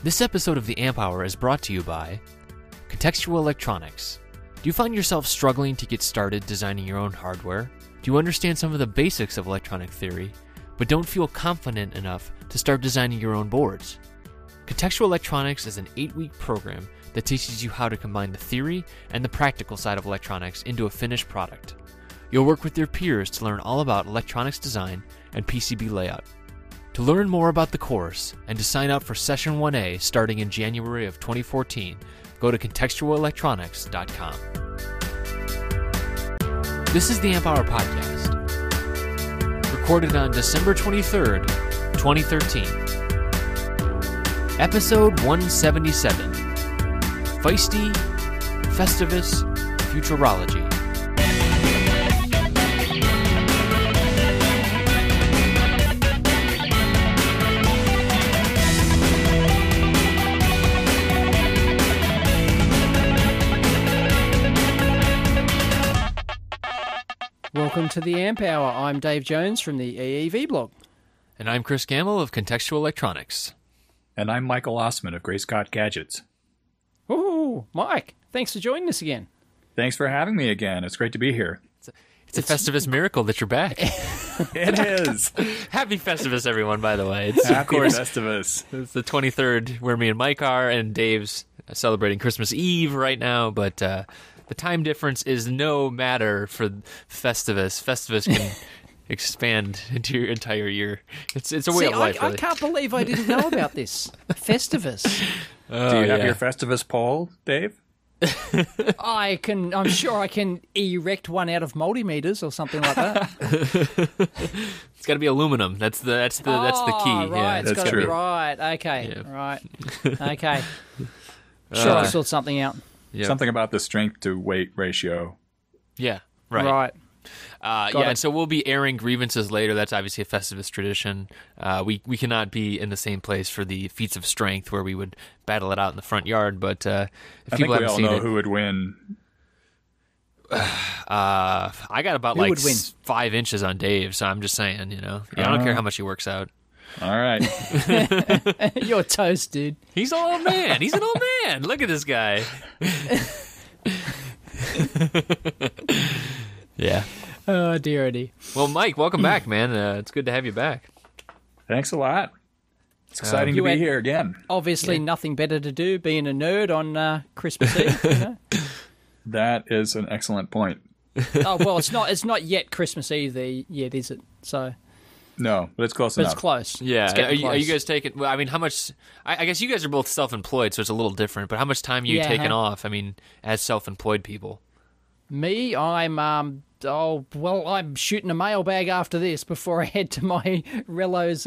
This episode of the Amp Hour is brought to you by Contextual Electronics. Do you find yourself struggling to get started designing your own hardware? Do you understand some of the basics of electronic theory, but don't feel confident enough to start designing your own boards? Contextual Electronics is an 8-week program that teaches you how to combine the theory and the practical side of electronics into a finished product. You'll work with your peers to learn all about electronics design and PCB layout. To learn more about the course and to sign up for Session 1A starting in January of 2014, go to contextualelectronics.com. This is the Amp Hour Podcast, recorded on December 23rd, 2013. Episode 177, Fiesty, Festivus, Futurology. Welcome to the Amp Hour. I'm Dave Jones from the EEV blog. And I'm Chris Gamble of Contextual Electronics. And I'm Michael Ossman of Gray Scott Gadgets. Ooh, Mike, thanks for joining us again. Thanks for having me again. It's great to be here. It's a Festivus miracle that you're back. It is. Happy Festivus, everyone, by the way. It's, Happy of course, Festivus. It's the 23rd where me and Mike are, and Dave's celebrating Christmas Eve right now, but the time difference is no matter for Festivus. Festivus can expand into your entire year. It's a way of life, really. I can't believe I didn't know about this. Festivus. Do you have your Festivus pole, Dave? I'm sure I can erect one out of multimeters or something like that. It's got to be aluminum. That's the key. Right, Yeah, it's got to be right. Okay, Yeah. right. Okay. Sure, I sort something out. Yep. Something about the strength to weight ratio. Yeah, right. Got and it. so we'll be airing grievances later. That's obviously a Festivus tradition. We cannot be in the same place for the feats of strength where we would battle it out in the front yard. But if I think people we haven't all seen know it, who would win. I got about Who would win? 5 inches on Dave. So I'm just saying, I don't care how much he works out. All right. You're toast, dude. He's an old man. He's an old man. Look at this guy. Yeah. Oh, dear, dear. Well, Mike, welcome back, man. It's good to have you back. Thanks a lot. It's exciting you to be had- here again. Obviously, nothing better to do being a nerd on Christmas Eve. You know? That is an excellent point. Oh well, it's not yet Christmas Eve yet, is it? So, No, but it's close but enough. it's close. Yeah. It's getting Are you close. guys taking? Well, I mean, how much? I guess you guys are both self-employed, so it's a little different. But how much time are you Yeah. taking off? I mean, as self-employed people. Me, I'm I'm shooting a mailbag after this before I head to my Rello's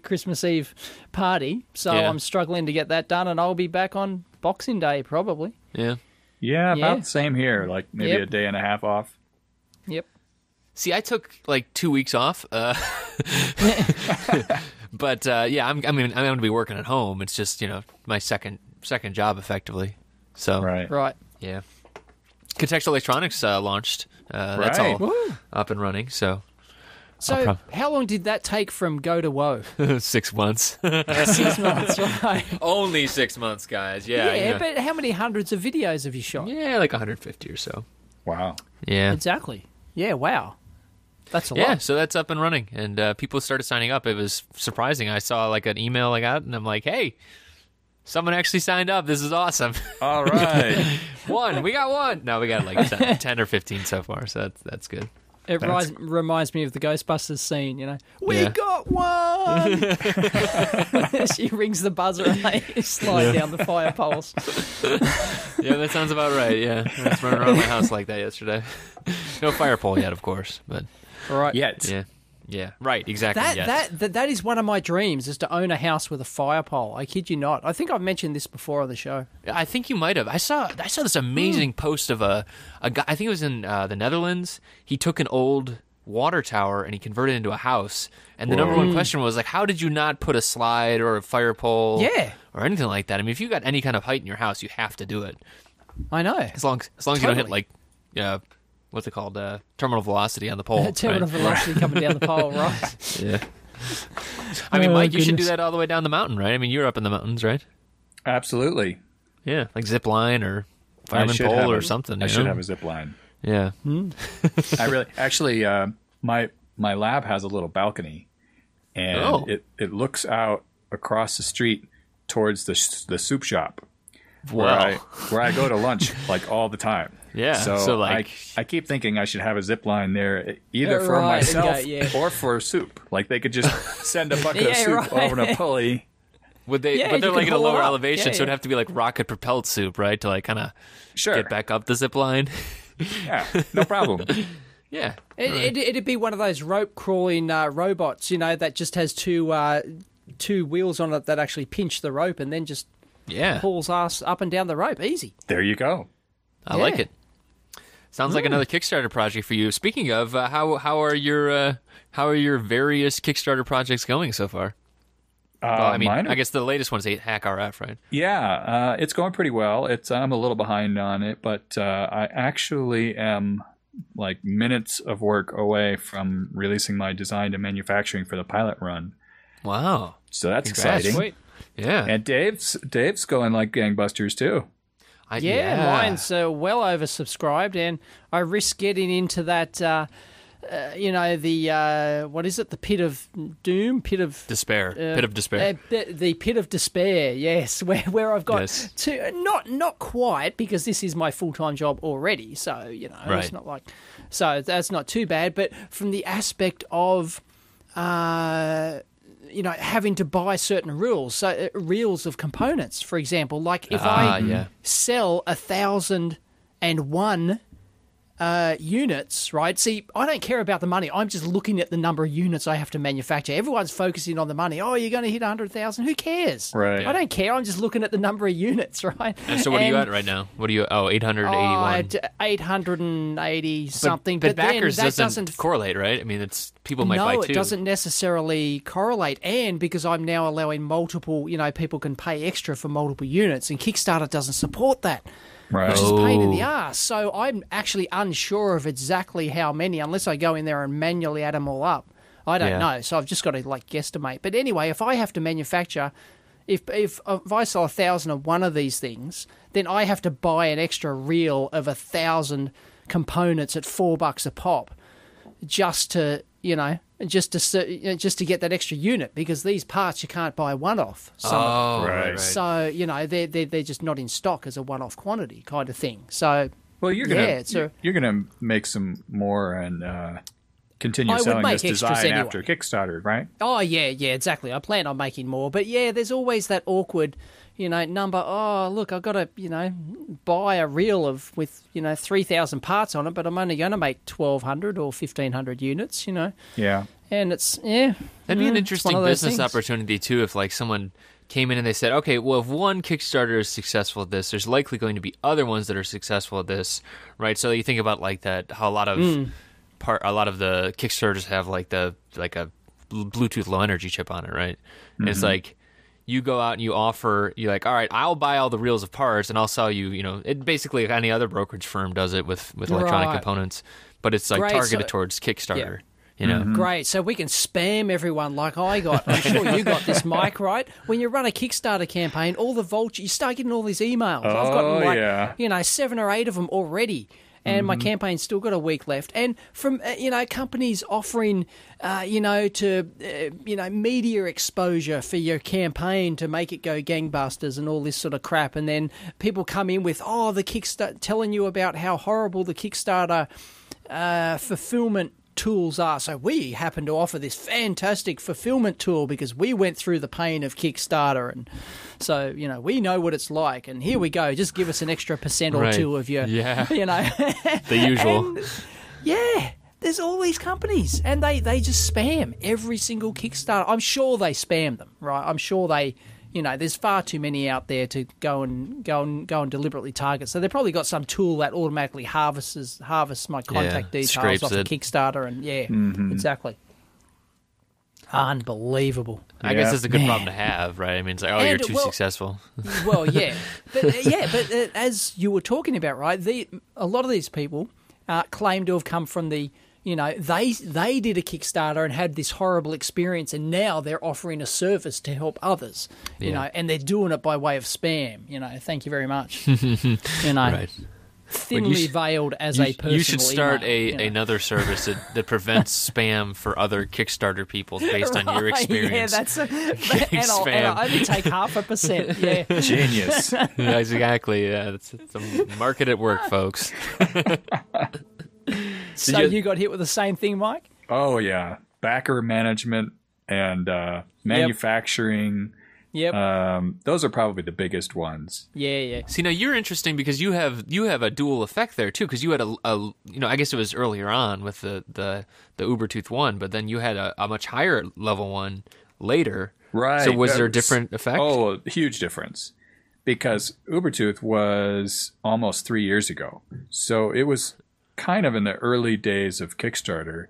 Christmas Eve party. So Yeah. I'm struggling to get that done, and I'll be back on Boxing Day probably. Yeah. Yeah, about Yeah. the same here. Like maybe Yep. a day and a half off. Yep. See, I took like 2 weeks off. But yeah, I'm going to be working at home. It's just my second job effectively. So Right. Right. yeah. Contextual Electronics launched. That's all Right. Woo. up and running. So So how long did that take from go to woe? 6 months. 6 months, right? Only 6 months, guys. Yeah. Yeah, but how many hundreds of videos have you shot? yeah, like 150 or so. Wow. Yeah. Exactly. Yeah, wow. That's a Yeah, lot. so that's up and running, and people started signing up. It was surprising. I saw like an email I got, and I'm like, "Hey, someone actually signed up. This is awesome." All right. We got one. No, we got like 10 or 15 so far, so that's good. It reminds me of the Ghostbusters scene, We Yeah. got one! She rings the buzzer and they slide down the fire poles. Yeah, that sounds about right. Yeah, I was running around my house like that yesterday. No fire pole yet, of course, but Right. Yet. yeah, right, exactly. That is one of my dreams, is to own a house with a fire pole. I kid you not. I think I've mentioned this before on the show. I think you might have. I saw this amazing post of a guy. I think it was in the Netherlands. He took an old water tower and he converted it into a house. And the number one question was like, how did you not put a slide or a fire pole? Yeah. Or anything like that? I mean, if you got any kind of height in your house, you have to do it. I know. As long as you don't hit like, what's it called? Terminal velocity on the pole. Terminal right? velocity coming down the pole, right? Yeah. I mean, Oh, Mike, you should do goodness. that all the way down the mountain, right? I mean, you're up in the mountains, right? Absolutely. Yeah, like zip line or fireman should pole have or a- something. I you should know? have a zip line. Yeah. I really actually my lab has a little balcony, and Oh. it looks out across the street towards the soup shop Wow. where I go to lunch like all the time. Yeah, So, so, like- I keep thinking I should have a zip line there either for Right, myself yeah. or for soup. Like they could just send a bucket of Yeah, soup right. over a pulley. Would they? Yeah, but they're you like can at a pull lower up. elevation, Yeah, so it'd yeah. have to be like rocket propelled soup, right? To like kind of Sure. get back up the zip line. Yeah, no problem. Yeah. It'd be one of those rope crawling robots, that just has two wheels on it that actually pinch the rope and then just Yeah. pulls us up and down the rope. Easy. There you go. I like Yeah. it. Sounds like another Kickstarter project for you. Speaking of, how are your various Kickstarter projects going so far? Well, I mean, Mine are- I guess the latest one is Hack RF, right? Yeah, it's going pretty well. I'm a little behind on it, but I actually am like minutes of work away from releasing my design to manufacturing for the pilot run. Wow. So that's Congrats. exciting. Sweet. Yeah. And Dave's going like gangbusters too. Yeah, mine's well oversubscribed, and I risk getting into that. What is it? The pit of doom, pit of Despair. Pit of despair. the pit of despair. Yes, where I've got Yes. to not quite, because this is my full-time job already. So Right. it's not like, so that's not too bad. But from the aspect of having to buy certain reels, so reels of components, for example, like if I sell 1,001 units, right? See, I don't care about the money. I'm just looking at the number of units I have to manufacture. Everyone's focusing on the money. Oh, you're going to hit 100,000. Who cares? Right. I don't care. I'm just looking at the number of units, right? And so what are you at right now? What are you? Oh, 881. At 880 something. But then backers that doesn't correlate, right? I mean, it's people might buy no, too. it doesn't necessarily correlate. And because I'm now allowing multiple, people can pay extra for multiple units, and Kickstarter doesn't support that. Right. Which is a pain in the ass. So I'm actually unsure of exactly how many, unless I go in there and manually add them all up. I don't know. So I've just got to guesstimate. But anyway, if I have to manufacture, if I sell 1,001 of these things, then I have to buy an extra reel of 1,000 components at $4 a pop, just to just to get that extra unit, because these parts you can't buy one off. Right. So they're just not in stock as a one-off quantity kind of thing. So Well, you're gonna make some more and continue I would selling make this extras design anyway. after Kickstarter, right? oh yeah, exactly. I plan on making more, but yeah, there's always that awkward, number. Oh look, I've got to buy a reel with 3,000 parts on it, but I'm only going to make 1,200 or 1,500 units. Yeah. And it's That'd be an it's interesting one of those business things. opportunity too, if like someone came in and they said, okay, well, if one Kickstarter is successful at this, there's likely going to be other ones that are successful at this, right? So you think about like that, how a lot of the Kickstarters have like a Bluetooth low energy chip on it, right? And it's like you go out and you're like, all right, I'll buy all the reels of parts and I'll sell you, it basically like any other brokerage firm does it with electronic Right. components, but it's like Great, targeted so- towards Kickstarter. Great, so we can spam everyone like I got. I'm sure you got this, Mike, right? When you run a Kickstarter campaign, all the vultures, you start getting all these emails. I've gotten 7 or 8 of them already, and my campaign's still got a week left. And from companies offering, media exposure for your campaign to make it go gangbusters and all this sort of crap, and then people come in with the Kickstarter, telling you about how horrible the Kickstarter fulfillment tools are. So we happen to offer this fantastic fulfillment tool because we went through the pain of Kickstarter, and so we know what it's like, and here we go, just give us an extra % or two of your the usual. And, there's all these companies, and they just spam every single Kickstarter. I'm sure they spam them, right? I'm sure they there's far too many out there to go and deliberately target. So they've probably got some tool that automatically harvests my contact details scrapes off it. of Kickstarter, and exactly. Unbelievable. I guess it's a good problem to have, right? I mean, it's like, you're too successful. Well, yeah, but as you were talking about, right? A lot of these people claim to have come from the You know, they did a Kickstarter and had this horrible experience, and now they're offering a service to help others. You know, and they're doing it by way of spam. You know, thank you very much. You know, Right. thinly veiled as a personal You should start email, another service that prevents spam for other Kickstarter people based on your experience. Yeah, and I'll only take 0.5%. Yeah, Genius. Yeah, exactly. Yeah, it's a market at work, folks. So you got hit with the same thing, Mike? Oh yeah, backer management and manufacturing. Yep. Those are probably the biggest ones. Yeah. See, now you're interesting because you have a dual effect there too. Because you had a I guess it was earlier on with the Ubertooth one, but then you had a much higher level one later. Right. So was there a different effect? Oh, a huge difference. Because Ubertooth was almost 3 years ago. So it was kind of in the early days of Kickstarter,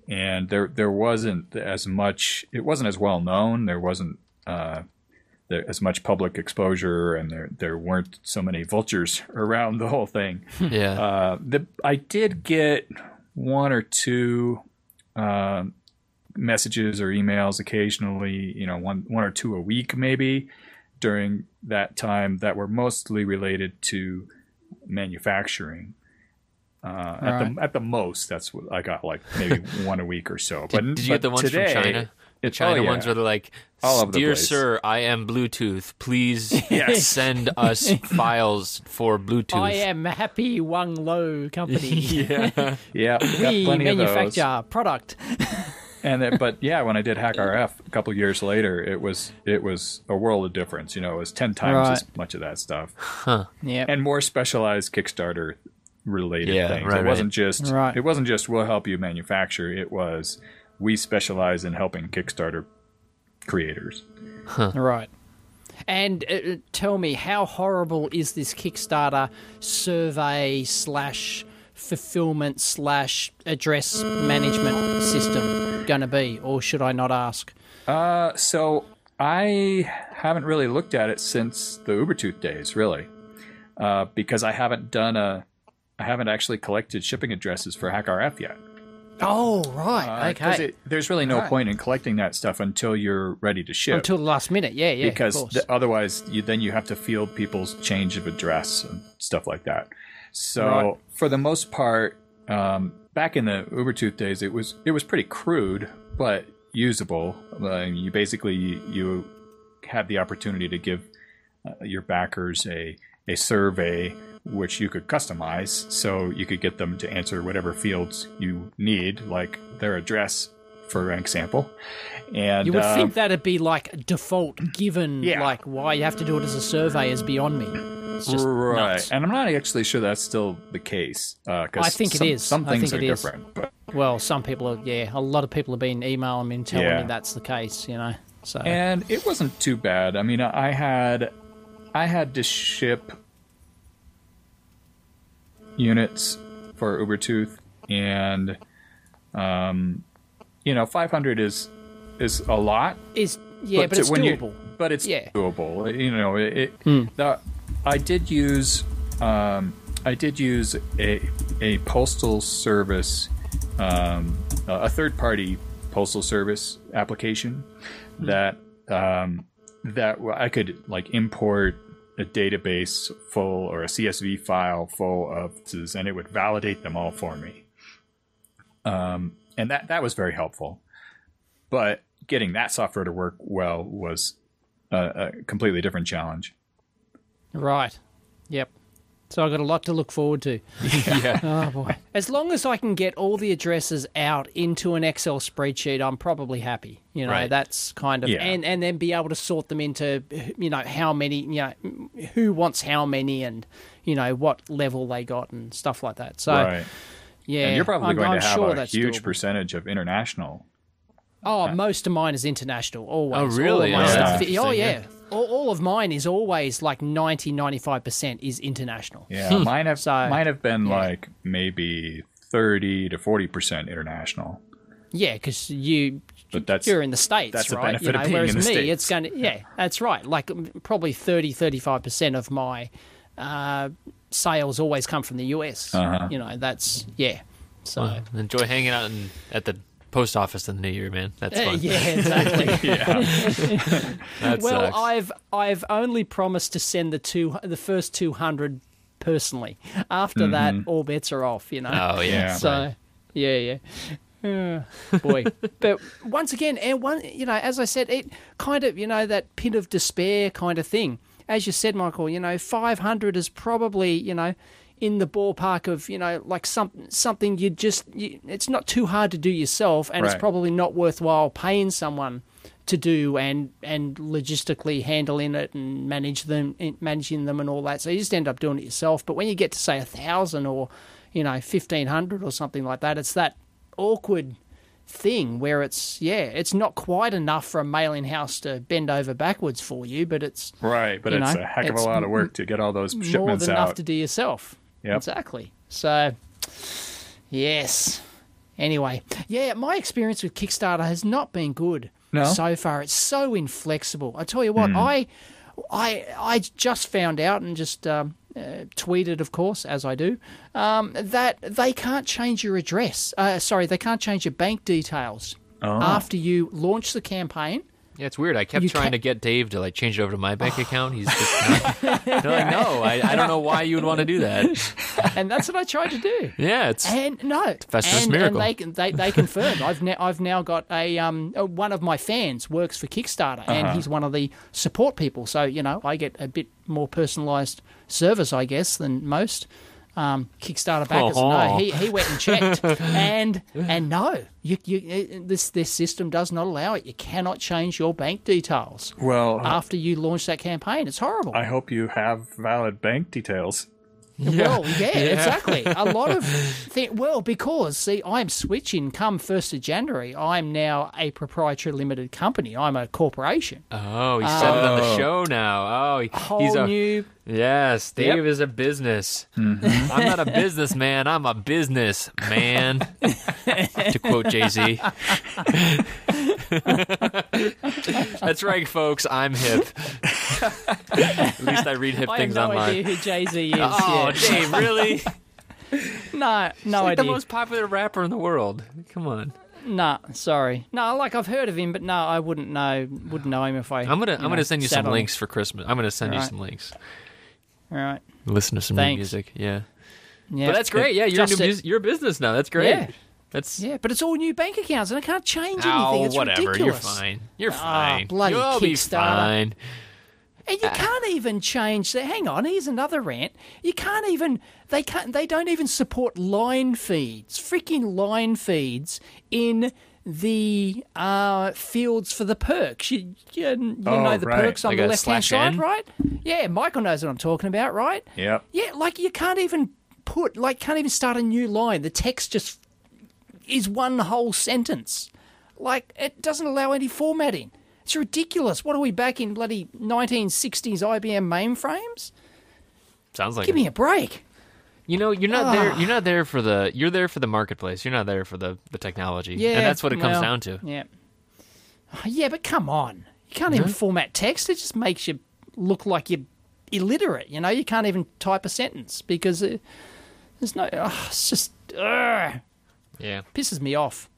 and there wasn't as much, it wasn't as well known, there wasn't as much public exposure, and there weren't so many vultures around the whole thing. Yeah. I did get one or two messages or emails occasionally, one or two a week maybe during that time, that were mostly related to manufacturing. At the most, that's what I got, like maybe one a week or so. Did you get the ones today, from China? The China ones where they're like, all over the "Dear place. sir, I am Bluetooth. Please send us files for Bluetooth." I am Happy Wang Lo Company. Yeah, We manufacture product. But when I did Hack RF a couple of years later, it was a world of difference. It was 10 times as much of that stuff. Yeah, and more specialized Kickstarter related things. Right, it wasn't just we'll help you manufacture. It was we specialize in helping Kickstarter creators. Right. And tell me, how horrible is this Kickstarter survey / fulfillment / address management system going to be, or should I not ask? So I haven't really looked at it since the Ubertooth days, really, because I haven't actually collected shipping addresses for HackRF yet. Oh, right. Okay. There's really no point in collecting that stuff until you're ready to ship. Until the last minute, yeah. Because otherwise, you have to field people's change of address and stuff like that. So for the most part, back in the Ubertooth days, it was pretty crude but usable. You basically had the opportunity to give your backers a survey which you could customize, so you could get them to answer whatever fields you need, like their address, for an example. And you would think that'd be like default, given like why you have to do it as a survey is beyond me. It's just nuts. And I'm not actually sure that's still the case. I think it is. Some things are is. different. But well, some people are. Yeah, a lot of people have been emailing me and telling me that's the case. So and it wasn't too bad. I mean, I had to ship units for Ubertooth, and 500 is a lot. But it's doable. But it's doable. I did use a postal service, a third-party postal service application that I could like import a database full or a CSV file full of, and it would validate them all for me. And that was very helpful. But getting that software to work well was a completely different challenge. Right. Yep. So I've got a lot to look forward to. Yeah. Oh, boy. As long as I can get all the addresses out into an Excel spreadsheet, I'm probably happy. That's kind of... And then be able to sort them into, how many, who wants how many and, what level they got and stuff like that. So, yeah. And you're probably going to have a huge doable. percentage of international. Oh, most of mine is international, always. Oh, really? All yeah. All of mine is always like 90-95% is international. Yeah, mine have been like maybe 30 to 40% international. Yeah, because you're in the States, that's right? The benefit of being whereas in the me, States. it's going to that's right. Like probably 30-35% of my sales always come from the US. Uh-huh. That's So Well, enjoy hanging out at the post office in the new year, man. That's fun. yeah, exactly. That Well, sucks. I've only promised to send the first 200 personally. After that, all bets are off. Oh yeah. So yeah. Boy, but once again, as I said, it kind of that pit of despair kind of thing. As you said, Michael, 500 is probably in the ballpark of like something it's not too hard to do yourself, and it's probably not worthwhile paying someone to do and logistically handling it and managing them and all that. So you just end up doing it yourself. But when you get to say 1,000 or 1,500 or something like that, it's that awkward thing where it's not quite enough for a mailing house to bend over backwards for you, but it's right. But it's a heck of a lot of work to get all those shipments out. More than enough to do yourself. Yep. Exactly. So, yes. Anyway, my experience with Kickstarter has not been good so far. It's so inflexible. I tell you what, I just found out and just tweeted, of course, as I do, that they can't change your address. They can't change your bank details after you launch the campaign. Yeah, it's weird. I kept trying to get Dave to change it over to my bank account. He's just not. They're like, no, I don't know why you would want to do that. And that's what I tried to do. Yeah, it's Festivus miracle. And they confirmed. I've now got a one of my fans works for Kickstarter, and he's one of the support people. So I get a bit more personalised service, I guess, than most Kickstarter backers. No, he went and checked, and no, this system does not allow it. You cannot change your bank details. Well, after you launch that campaign, it's horrible. I hope you have valid bank details. Well, exactly. A lot of because see, I'm switching come 1st of January. I'm now a proprietary limited company. I'm a corporation. Oh, he said it on the show now. Oh, he's a new. Yes, Dave is a business. Mm-hmm. I'm not a businessman. I'm a business man. To quote Jay-Z. That's right, folks. I'm hip. At least I read hip things online. I have no idea who Jay-Z is. Oh, Dave, really? No He's idea. The most popular rapper in the world. Come on. Nah, sorry. No, I've heard of him, but no, I wouldn't know him if I. I'm gonna send you some links for Christmas. I'm gonna send you some links. All right. Listen to some new music. Yeah. But that's great. Yeah, you're a business now. That's great. Yeah. But it's all new bank accounts, and I can't change anything. It's whatever. ridiculous. You're fine. Bloody You'll Kickstarter. be fine. And you can't even change. Hang on, here's another rant. You can't even. They don't even support line feeds. Freaking line feeds in the fields for the perks. You know the perks on the left-hand side, right? Yeah, Michael knows what I'm talking about, right? Yep. Yeah, you can't even can't even start a new line. The text just is one whole sentence. It doesn't allow any formatting. It's ridiculous. What are we back in bloody 1960s IBM mainframes? Sounds like Give me a break. You're not there. You're not there for the. You're there for the marketplace. You're not there for the technology. Yeah, and that's what it comes down to. Yeah. Yeah, but come on. You can't even format text. It just makes you look like you're illiterate. You can't even type a sentence because there's no. It's just. Yeah. Pisses me off.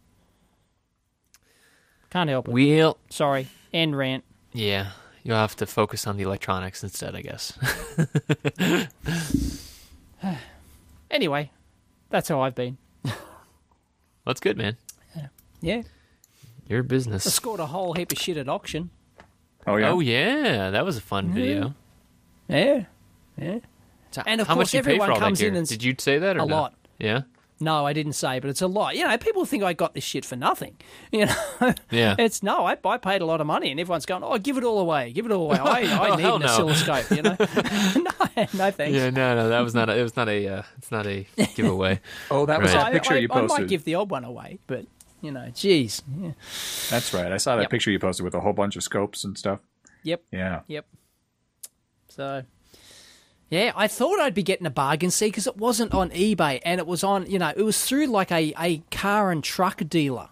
Can't help it. Sorry. End rant. Yeah. You'll have to focus on the electronics instead, I guess. Anyway, that's how I've been. That's good, man. Yeah. Your business. I scored a whole heap of shit at auction. Oh, yeah? Oh, yeah. That was a fun video. Yeah. So and, of how course, much you pay everyone for all comes that gear? in and... Did you say that or a lot. Yeah? No, I didn't say, but it's a lot. People think I got this shit for nothing. Yeah. It's no, I paid a lot of money, and everyone's going, "Oh, give it all away, give it all away." I need an oscilloscope, No, thanks. Yeah, no, that was not. It's not a giveaway. Oh, that was that picture you posted. I might give the odd one away, but geez. Yeah. That's right. I saw that picture you posted with a whole bunch of scopes and stuff. Yep. Yeah. Yep. So. Yeah, I thought I'd be getting a bargain, because it wasn't on eBay, and it was on, it was through like a car and truck dealer,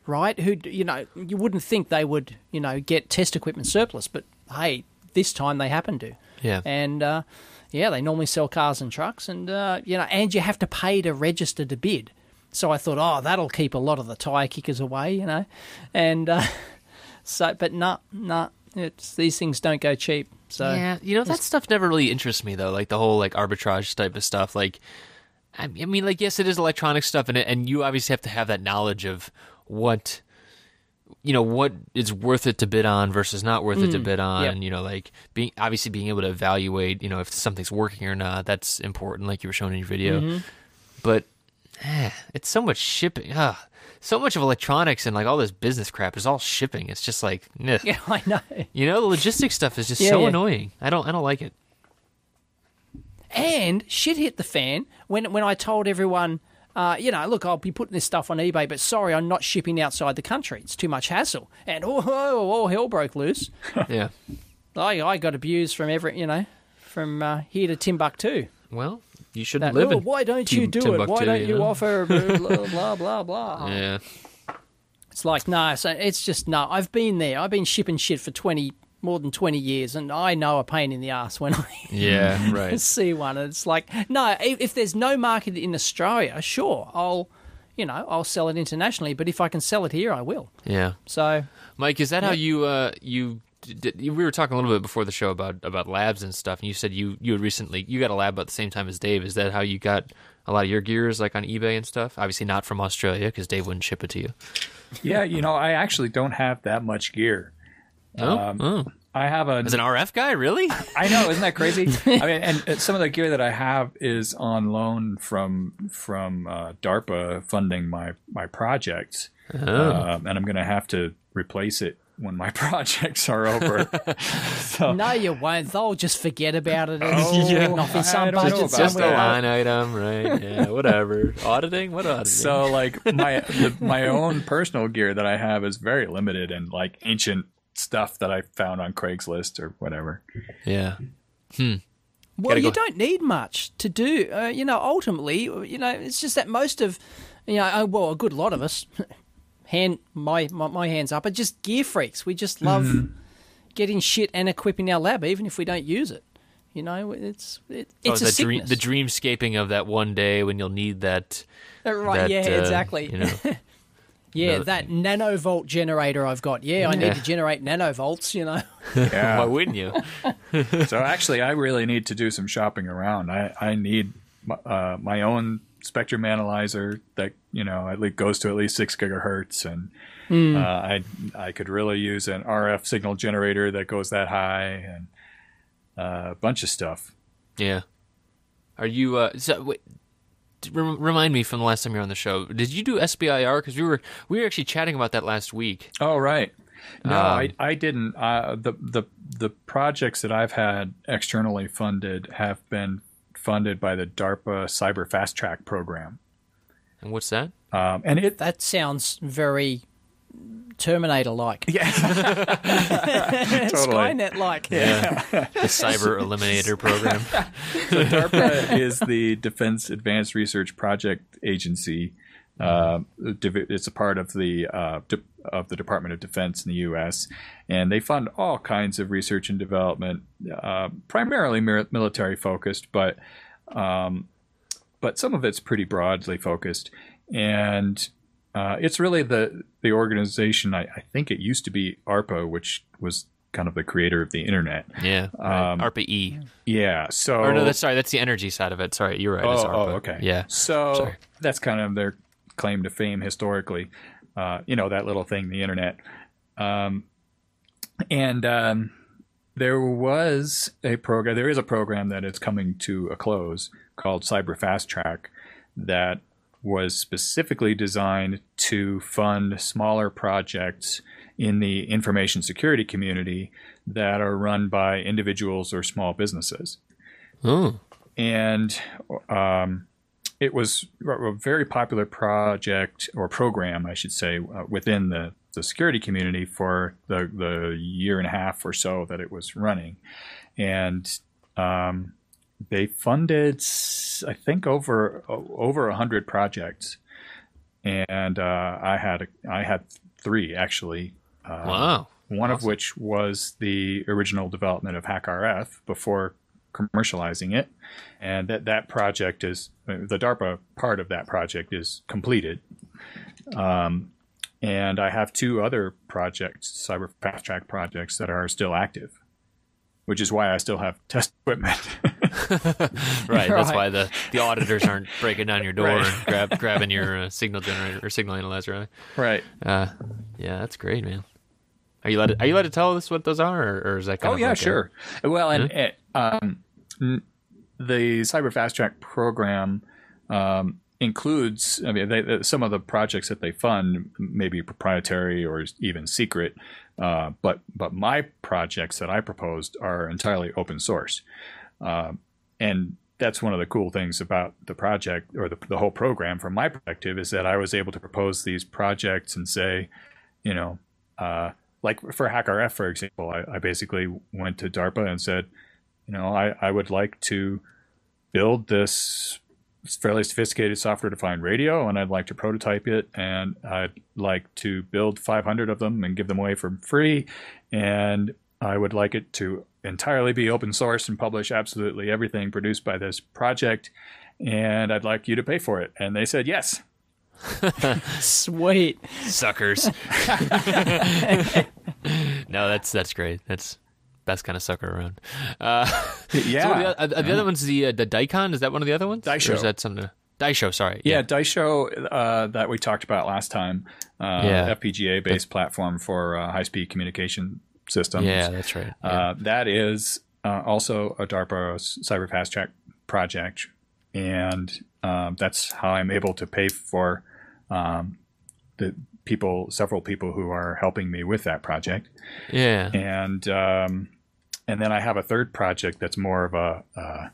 right? Who, you wouldn't think they would, get test equipment surplus, but hey, this time they happen to. Yeah. And, they normally sell cars and trucks, and, and you have to pay to register to bid. So I thought, oh, that'll keep a lot of the tire kickers away, you know. And but nah, these things don't go cheap. So yeah, you know, that stuff never really interests me though. Like the whole like arbitrage type of stuff. Like, I mean, like yes, it is electronic stuff, and you obviously have to have that knowledge of what is worth it to bid on versus not worth it to bid on. Yep. You know, like being able to evaluate, you know, if something's working or not. That's important, like you were showing in your video. But it's so much shipping. So much of electronics and like all this business crap is all shipping. It's just like, yeah, I know. You know, the logistics stuff is just so annoying. I don't like it. And shit hit the fan when I told everyone, look, I'll be putting this stuff on eBay, but sorry, I'm not shipping outside the country. It's too much hassle. And all hell broke loose. Yeah. I got abused from from here to Timbuktu. Well, you shouldn't live in why don't you do Timbuktu, it? Why don't you offer blah, blah, blah. Yeah. It's like, no, so it's just, no, I've been there. I've been shipping shit for more than 20 years, and I know a pain in the ass when I see one. It's like, no, if there's no market in Australia, sure, I'll sell it internationally, but if I can sell it here, I will. Yeah. So, Mike, is that how you we were talking a little bit before the show about labs and stuff, and you said you had recently got a lab about the same time as Dave. Is that how you got a lot of your gears, like on eBay and stuff? Obviously not from Australia, because Dave wouldn't ship it to you. Yeah, I actually don't have that much gear. I have as an RF guy, really? I know, isn't that crazy? I mean, and some of the gear that I have is on loan from DARPA funding my projects, and I'm going to have to replace it when my projects are over. So, no, you won't. They'll just forget about it. Off in some budget It's just a somewhere. line item, right? Yeah, whatever. Auditing? What auditing? So, like, my own personal gear that I have is very limited and, like, ancient stuff that I found on Craigslist or whatever. Yeah. Well, you don't need much to do. Ultimately, it's just that most of, a good lot of us, my hands up, are just gear freaks. We just love getting shit and equipping our lab, even if we don't use it. It's a sickness. The dreamscaping of that one day when you'll need that. Right? Exactly. Yeah, that nanovolt generator I've got. Yeah, I need to generate nanovolts, Yeah. Why wouldn't you? So actually, I really need to do some shopping around. I need my own spectrum analyzer that, goes to at least 6 gigahertz. And I could really use an RF signal generator that goes that high, and a bunch of stuff. Yeah. Are you... remind me from the last time you were on the show. Did you do SBIR? Because we were actually chatting about that last week. Oh, right. No, I didn't. The projects that I've had externally funded have been funded by the DARPA Cyber Fast Track program. And what's that? That sounds very Terminator-like. Yeah. Totally. Skynet-like. Yeah. The Cyber Eliminator program. So DARPA is the Defense Advanced Research Project Agency. It's a part of the Department of Defense in the U.S., and they fund all kinds of research and development, primarily military focused, but some of it's pretty broadly focused. And it's really the organization. I think it used to be ARPA, which was kind of the creator of the internet. Yeah, right. ARPA-E. Yeah. So, or no, that's the energy side of it. Sorry, you're right. It's ARPA. Oh, okay. Yeah. So that's kind of their claim to fame historically. That little thing, the internet. There was a program. There is a program that is coming to a close called Cyber Fast Track that was specifically designed to fund smaller projects in the information security community that are run by individuals or small businesses. Oh. And it was a very popular project, or program, I should say, within the security community for the year and a half or so that it was running. And they funded, I think, over 100 projects, and I had 3 actually. Wow! One of which was the original development of HackRF before commercializing it. And that project is, the DARPA part of that project is completed. And I have 2 other projects, cyber fast track projects, that are still active, which is why I still have test equipment. Right. That's why the auditors aren't breaking down your door and grabbing your signal generator or signal analyzer. Right. Yeah, that's great, man. Are you allowed to tell us what those are, or is that kind of? Oh yeah, sure. Well, and the cyber fast track program includes, I mean, some of the projects that they fund may be proprietary or even secret, but my projects that I proposed are entirely open source, and that's one of the cool things about the project, or the whole program from my perspective, is that I was able to propose these projects and say, like for HackRF, for example, I basically went to DARPA and said, I would like to build this fairly sophisticated software-defined radio, and I'd like to prototype it, and I'd like to build 500 of them and give them away for free, and I would like it to entirely be open source and publish absolutely everything produced by this project, and I'd like you to pay for it. And they said yes. Sweet. Suckers. No, that's great. That's best kind of sucker around. Yeah. So the other one's the Daikon. Is that one of the other ones? Daisho. Or is that something? Daisho, sorry. Yeah, Daisho, that we talked about last time. FPGA-based platform for high-speed communication systems. Yeah, that's right. That is also a DARPA cyber fast track project, and that's how I'm able to pay for several people who are helping me with that project. Yeah. And then I have a third project that's more of a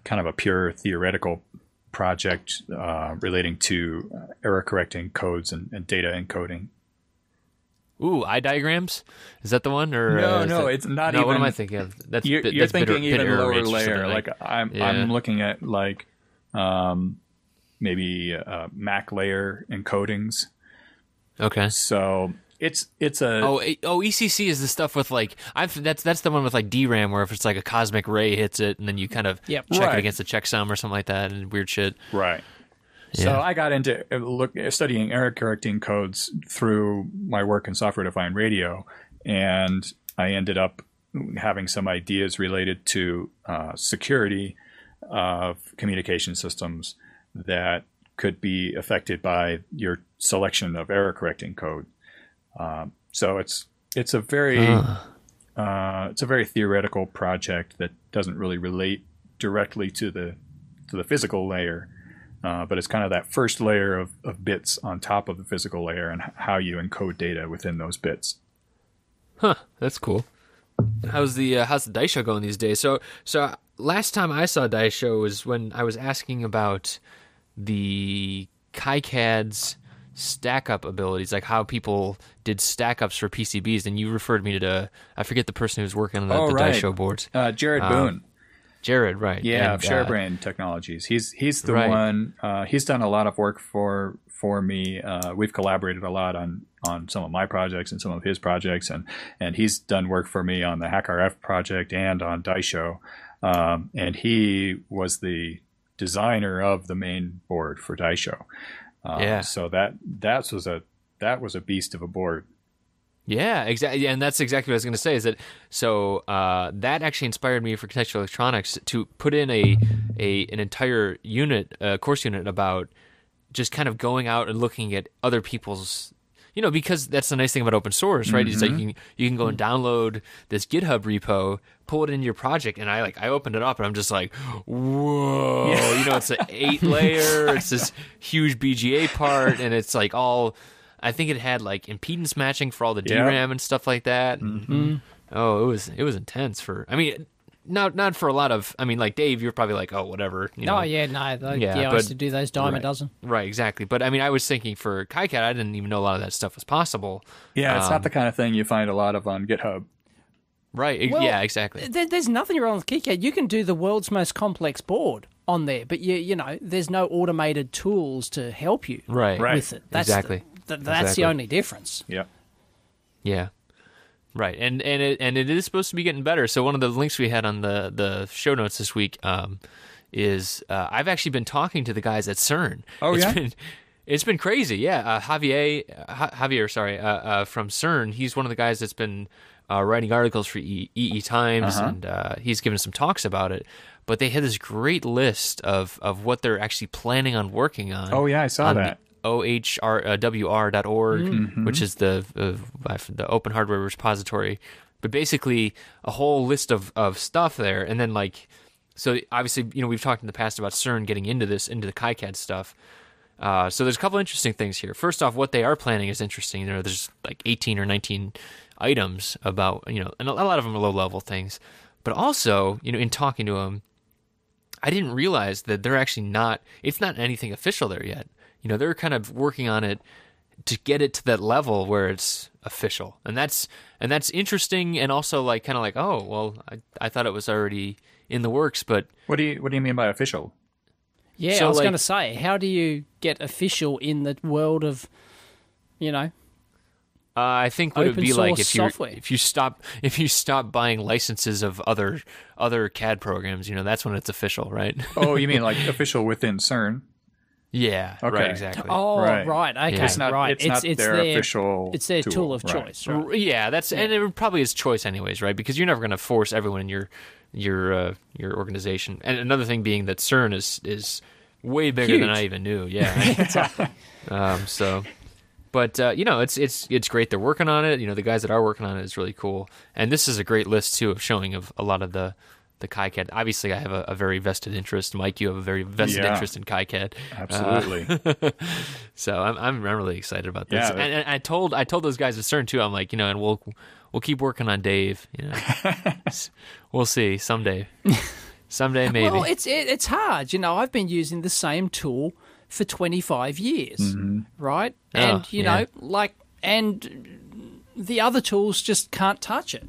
kind of a pure theoretical project relating to error correcting codes and data encoding. Ooh, eye diagrams? Is that the one? Or no, it's not. No, even. what am I thinking of? You're thinking even lower layer. Like I'm looking at like maybe Mac layer encodings. Okay. So it's a ECC is the stuff with like that's the one with like DRAM, where if it's like a cosmic ray hits it and then you kind of check it against the checksum or something like that and weird shit. Right. Yeah. So I got into studying error correcting codes through my work in software-defined radio, and I ended up having some ideas related to security of communication systems that could be affected by your selection of error correcting code. So it's a very theoretical project that doesn't really relate directly to the physical layer. But it's kind of that first layer of bits on top of the physical layer and how you encode data within those bits. Huh, that's cool. How's the Daisho going these days? So last time I saw Daisho was when I was asking about the KiCad's stack-up abilities, like how people did stack-ups for PCBs, and you referred me to I forget the person who was working on the Daisho boards. Jared Boone. Jared, right? Yeah, of ShareBrain Technologies. He's the one. He's done a lot of work for me. We've collaborated a lot on some of my projects and some of his projects, and he's done work for me on the HackRF project and on Daisho. And he was the designer of the main board for Daisho. So that was a beast of a board. Yeah, exactly, and that's exactly what I was going to say. Is that so? That actually inspired me for contextual electronics to put in an entire unit, course unit about just kind of going out and looking at other people's, because that's the nice thing about open source, right? It's like you can go and download this GitHub repo, pull it into your project, and I opened it up and I'm just like, whoa, it's an 8-layer, it's this huge BGA part, and it's like all. I think it had like impedance matching for all the DRAM and stuff like that. Mm-hmm. Oh, it was intense not for a lot of. I mean, like Dave, you're probably like, oh, whatever. I used to do those dime a dozen. Right, exactly. But I mean, I was thinking for KiCad, I didn't even know a lot of that stuff was possible. Yeah, it's not the kind of thing you find a lot of on GitHub. Right. Well, yeah, exactly. There's nothing wrong with KiCad. You can do the world's most complex board on there, but there's no automated tools to help you with it. That's exactly. That's the only difference. Yeah. Yeah. Right, and it is supposed to be getting better. So one of the links we had on the show notes this week is I've actually been talking to the guys at CERN. Oh, It's been crazy, yeah. Javier, from CERN, he's one of the guys that's been writing articles for EE Times, and he's given some talks about it. But they had this great list of what they're actually planning on working on. Oh, yeah, I saw that. ohrwr.org, which is the Open Hardware Repository. But basically, a whole list of stuff there. And then, so obviously, we've talked in the past about CERN getting into the KiCad stuff. So there's a couple interesting things here. First off, what they are planning is interesting. There's 18 or 19 items about, and a lot of them are low-level things. But also, in talking to them, I didn't realize that they're actually it's not anything official there yet. They're kind of working on it to get it to that level where it's official. And that's interesting, and also oh, well, I thought it was already in the works, but what do you mean by official? Yeah, so I was going to say, how do you get official in the world of, I think what it would be like if you stop buying licenses of other CAD programs, that's when it's official, right? Oh, you mean like official within CERN? Yeah, okay. Right, exactly. Oh, right, okay, yeah. It's not their official. It's their tool of choice, right? Yeah, and it probably is choice anyways, right? Because you're never going to force everyone in your organization. And another thing being that CERN is way bigger huge. Than I even knew. Yeah, exactly. But it's great they're working on it. The guys that are working on it is really cool. And this is a great list too of showing of a lot of the KiCad. Obviously, I have a very vested interest. Mike, you have a very vested interest in KiCad. Absolutely. So I'm really excited about this. Yeah, and I told those guys at CERN too. I'm like, and we'll keep working on Dave. We'll see someday. Someday maybe. Well, it's hard. I've been using the same tool for 25 years, right? And and the other tools just can't touch it.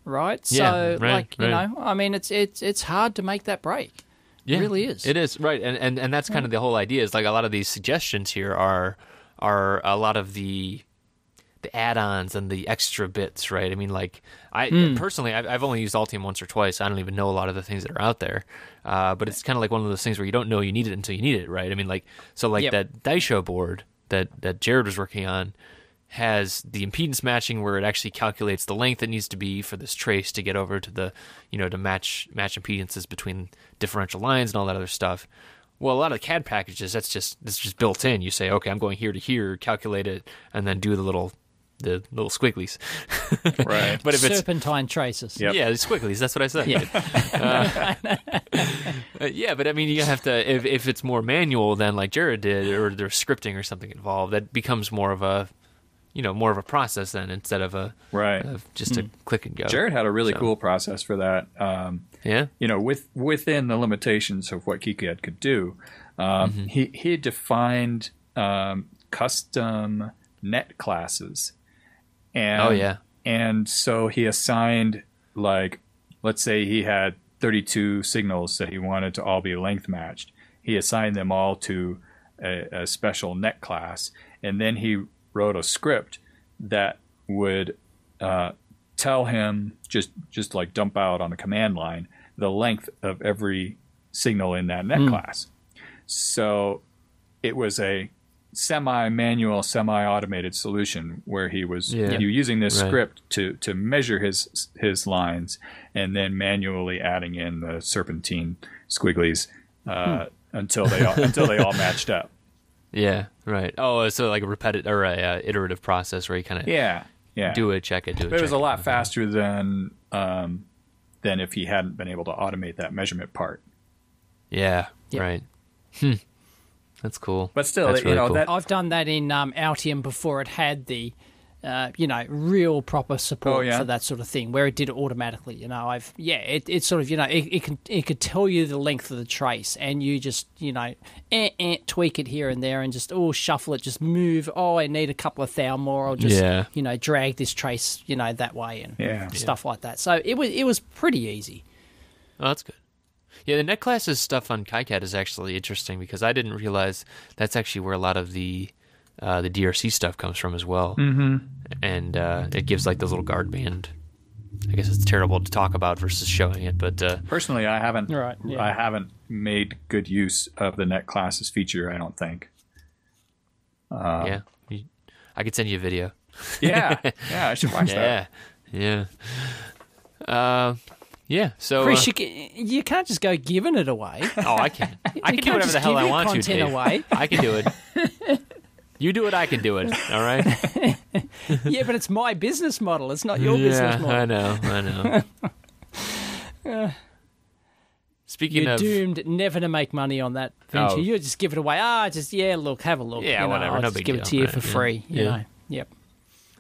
Right, so I mean, it's hard to make that break. Yeah, it really is. It is right, and that's kind of the whole idea. Is a lot of these suggestions here are a lot of the add-ons and the extra bits, right? I mean, personally, I've only used Altium once or twice. I don't even know a lot of the things that are out there, but it's kind of like one of those things where you don't know you need it until you need it, right? I mean, that Daisho board that Jared was working on has the impedance matching where it actually calculates the length it needs to be for this trace to get over to the, to match impedances between differential lines and all that other stuff. Well, a lot of CAD packages, it's just built in. You say, okay, I'm going here to here, calculate it, and then do the little squigglies. Right. But if serpentine traces. Yep. Yeah, the squigglies, that's what I said. Yeah. But I mean, you have to, if it's more manual than like Jared did, or there's scripting or something involved, that becomes more of a process then, instead of just a click and go. Jared had a really cool process for that. Within the limitations of what KiCad could do, he defined custom net classes, and so he assigned, let's say he had 32 signals that he wanted to all be length matched. He assigned them all to a special net class, and then he wrote a script that would tell him, just like dump out on the command line, the length of every signal in that net class. So it was a semi-manual, semi-automated solution where he was using this script to measure his lines, and then manually adding in the serpentine squigglies until they all matched up. Yeah, right. Oh, so like a repetitive or a iterative process where you kind of do it, check it, do it. But it was a lot faster than if he hadn't been able to automate that measurement part. Yeah. Right. That's cool. But still, that's really cool. I've done that in Altium before it had the real proper support for that sort of thing, where it did it automatically. It's sort of it could tell you the length of the trace, and you just tweak it here and there, and just shuffle it, just move. Oh, I need a couple of thou more. I'll just drag this trace that way, and stuff like that. So it was pretty easy. Oh, that's good. Yeah, the net classes stuff on KiCad is actually interesting, because I didn't realize that's actually where a lot of the the DRC stuff comes from as well. Mm-hmm. And it gives like those little guard band. I guess it's terrible to talk about versus showing it, but personally, I haven't. Right, yeah. I haven't made good use of the net classes feature. I don't think. I could send you a video. Yeah, I should watch that. Yeah. So Chris, you can't just go giving it away. Oh, I can. I can do can't whatever the just hell give I your want to. content Dave. away. I can do it. You do it, I can do it. All right. Yeah, but it's my business model. It's not your business model. I know. Speaking You're of, doomed never to make money on that venture. Oh. You just give it away. Look, have a look. Yeah, whatever. I'll No just big give deal. it to you for Yeah. free. You Yeah. know. Yep.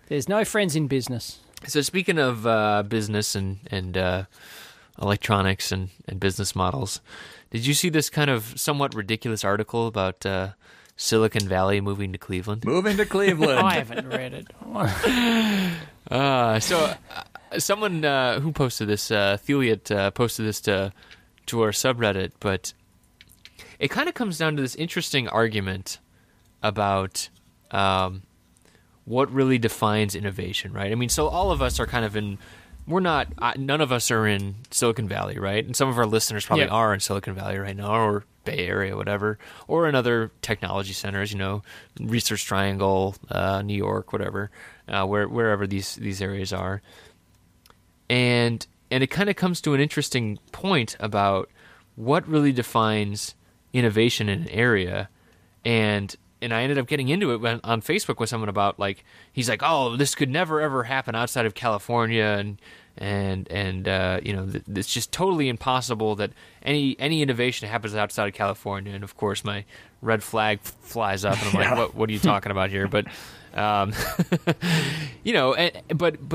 There's no friends in business. so speaking of business and electronics and business models, did you see this kind of somewhat ridiculous article about Silicon Valley moving to Cleveland? Moving to Cleveland. I haven't read it. Someone who posted this, Theliot, posted this to our subreddit, but it kind of comes down to this interesting argument about what really defines innovation, right? I mean, so all of us are kind of none of us are in Silicon Valley, right? And some of our listeners probably are in Silicon Valley right now, or Bay Area, whatever, or in other technology centers, Research Triangle, New York, whatever, wherever these areas are. And it kind of comes to an interesting point about what really defines innovation in an area. And I ended up getting into it on Facebook with someone about, like, he's like, oh, this could never ever happen outside of California, and it's just totally impossible that any innovation happens outside of California. And of course, my red flag flies up, and I'm like, what are you talking about here? But but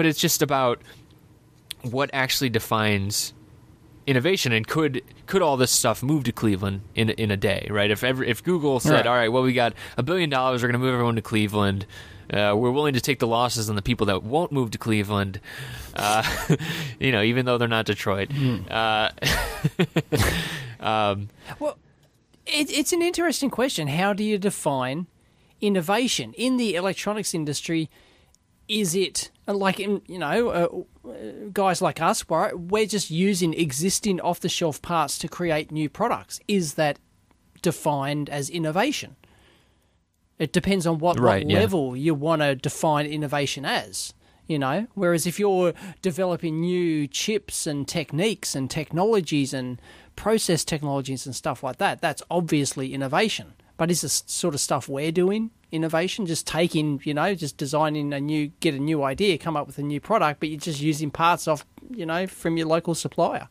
it's just about what actually defines innovation, and could all this stuff move to Cleveland in a day, right? If Google said, all right, well, we got $1 billion, we're going to move everyone to Cleveland. We're willing to take the losses on the people that won't move to Cleveland, even though they're not Detroit. Well, it's an interesting question. How do you define innovation in the electronics industry? Is it like guys like us, where we're just using existing off-the-shelf parts to create new products? Is that defined as innovation? It depends on what level you want to define innovation as, Whereas if you're developing new chips and techniques and technologies and process technologies and stuff like that, that's obviously innovation. But is this sort of stuff we're doing innovation? Just taking, just designing get a new idea, come up with a new product, but you're just using parts off, from your local supplier.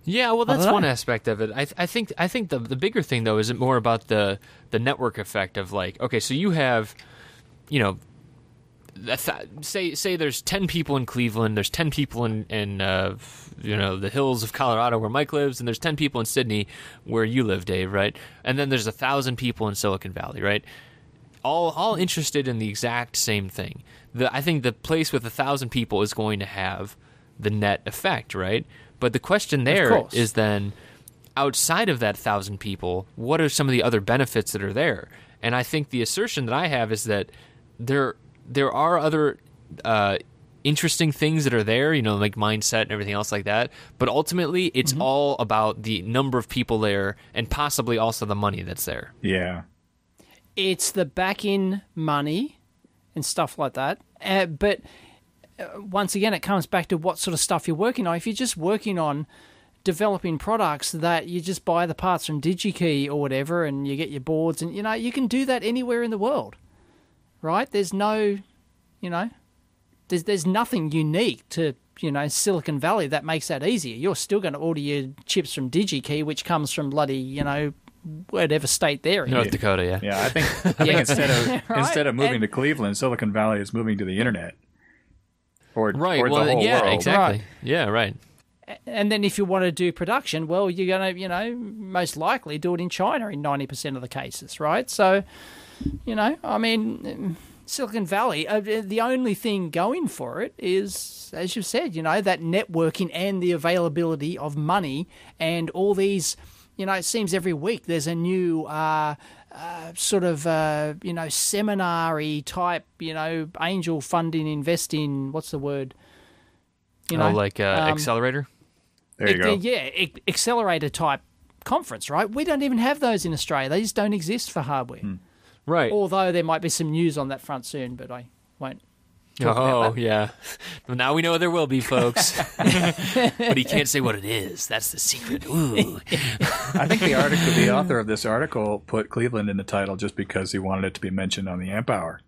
Yeah, well, that's one aspect of it. I think the bigger thing, though, is it more about the network effect of, like, okay, so you have, say there's 10 people in Cleveland, there's 10 people in the hills of Colorado where Mike lives, and there's 10 people in Sydney where you live, Dave, right? And then there's 1,000 people in Silicon Valley, right? All interested in the exact same thing. I think the place with 1,000 people is going to have the net effect, right? But the question there is then, outside of that 1,000 people, what are some of the other benefits that are there? And I think the assertion that I have is that there are other interesting things that are there, like mindset and everything else like that. But ultimately, it's all about the number of people there, and possibly also the money that's there. Yeah. It's the back-in money and stuff like that. But once again, it comes back to what sort of stuff you're working on. If you're just working on developing products that you just buy the parts from DigiKey or whatever, and you get your boards, and you can do that anywhere in the world, right? There's no, there's nothing unique to Silicon Valley that makes that easier. You're still going to order your chips from DigiKey, which comes from bloody whatever state they're in. North Dakota, yeah. Yeah, I think instead of moving to Cleveland, Silicon Valley is moving to the internet. Or the whole world. Exactly. Right. Yeah, right. And then if you want to do production, well, you're going to, most likely do it in China in 90% of the cases, right? So, Silicon Valley, the only thing going for it is, as you've said, that networking and the availability of money and all these, it seems every week there's a new sort of seminary type, angel funding, investing. What's the word? Accelerator. There you go. Accelerator type conference, right? We don't even have those in Australia. They just don't exist for hardware. Right. Although there might be some news on that front soon, but I won't. Oh, yeah. Well, now we know there will be, folks. But he can't say what it is. That's the secret. Ooh. I think the author of this article put Cleveland in the title just because he wanted it to be mentioned on the Amp Hour.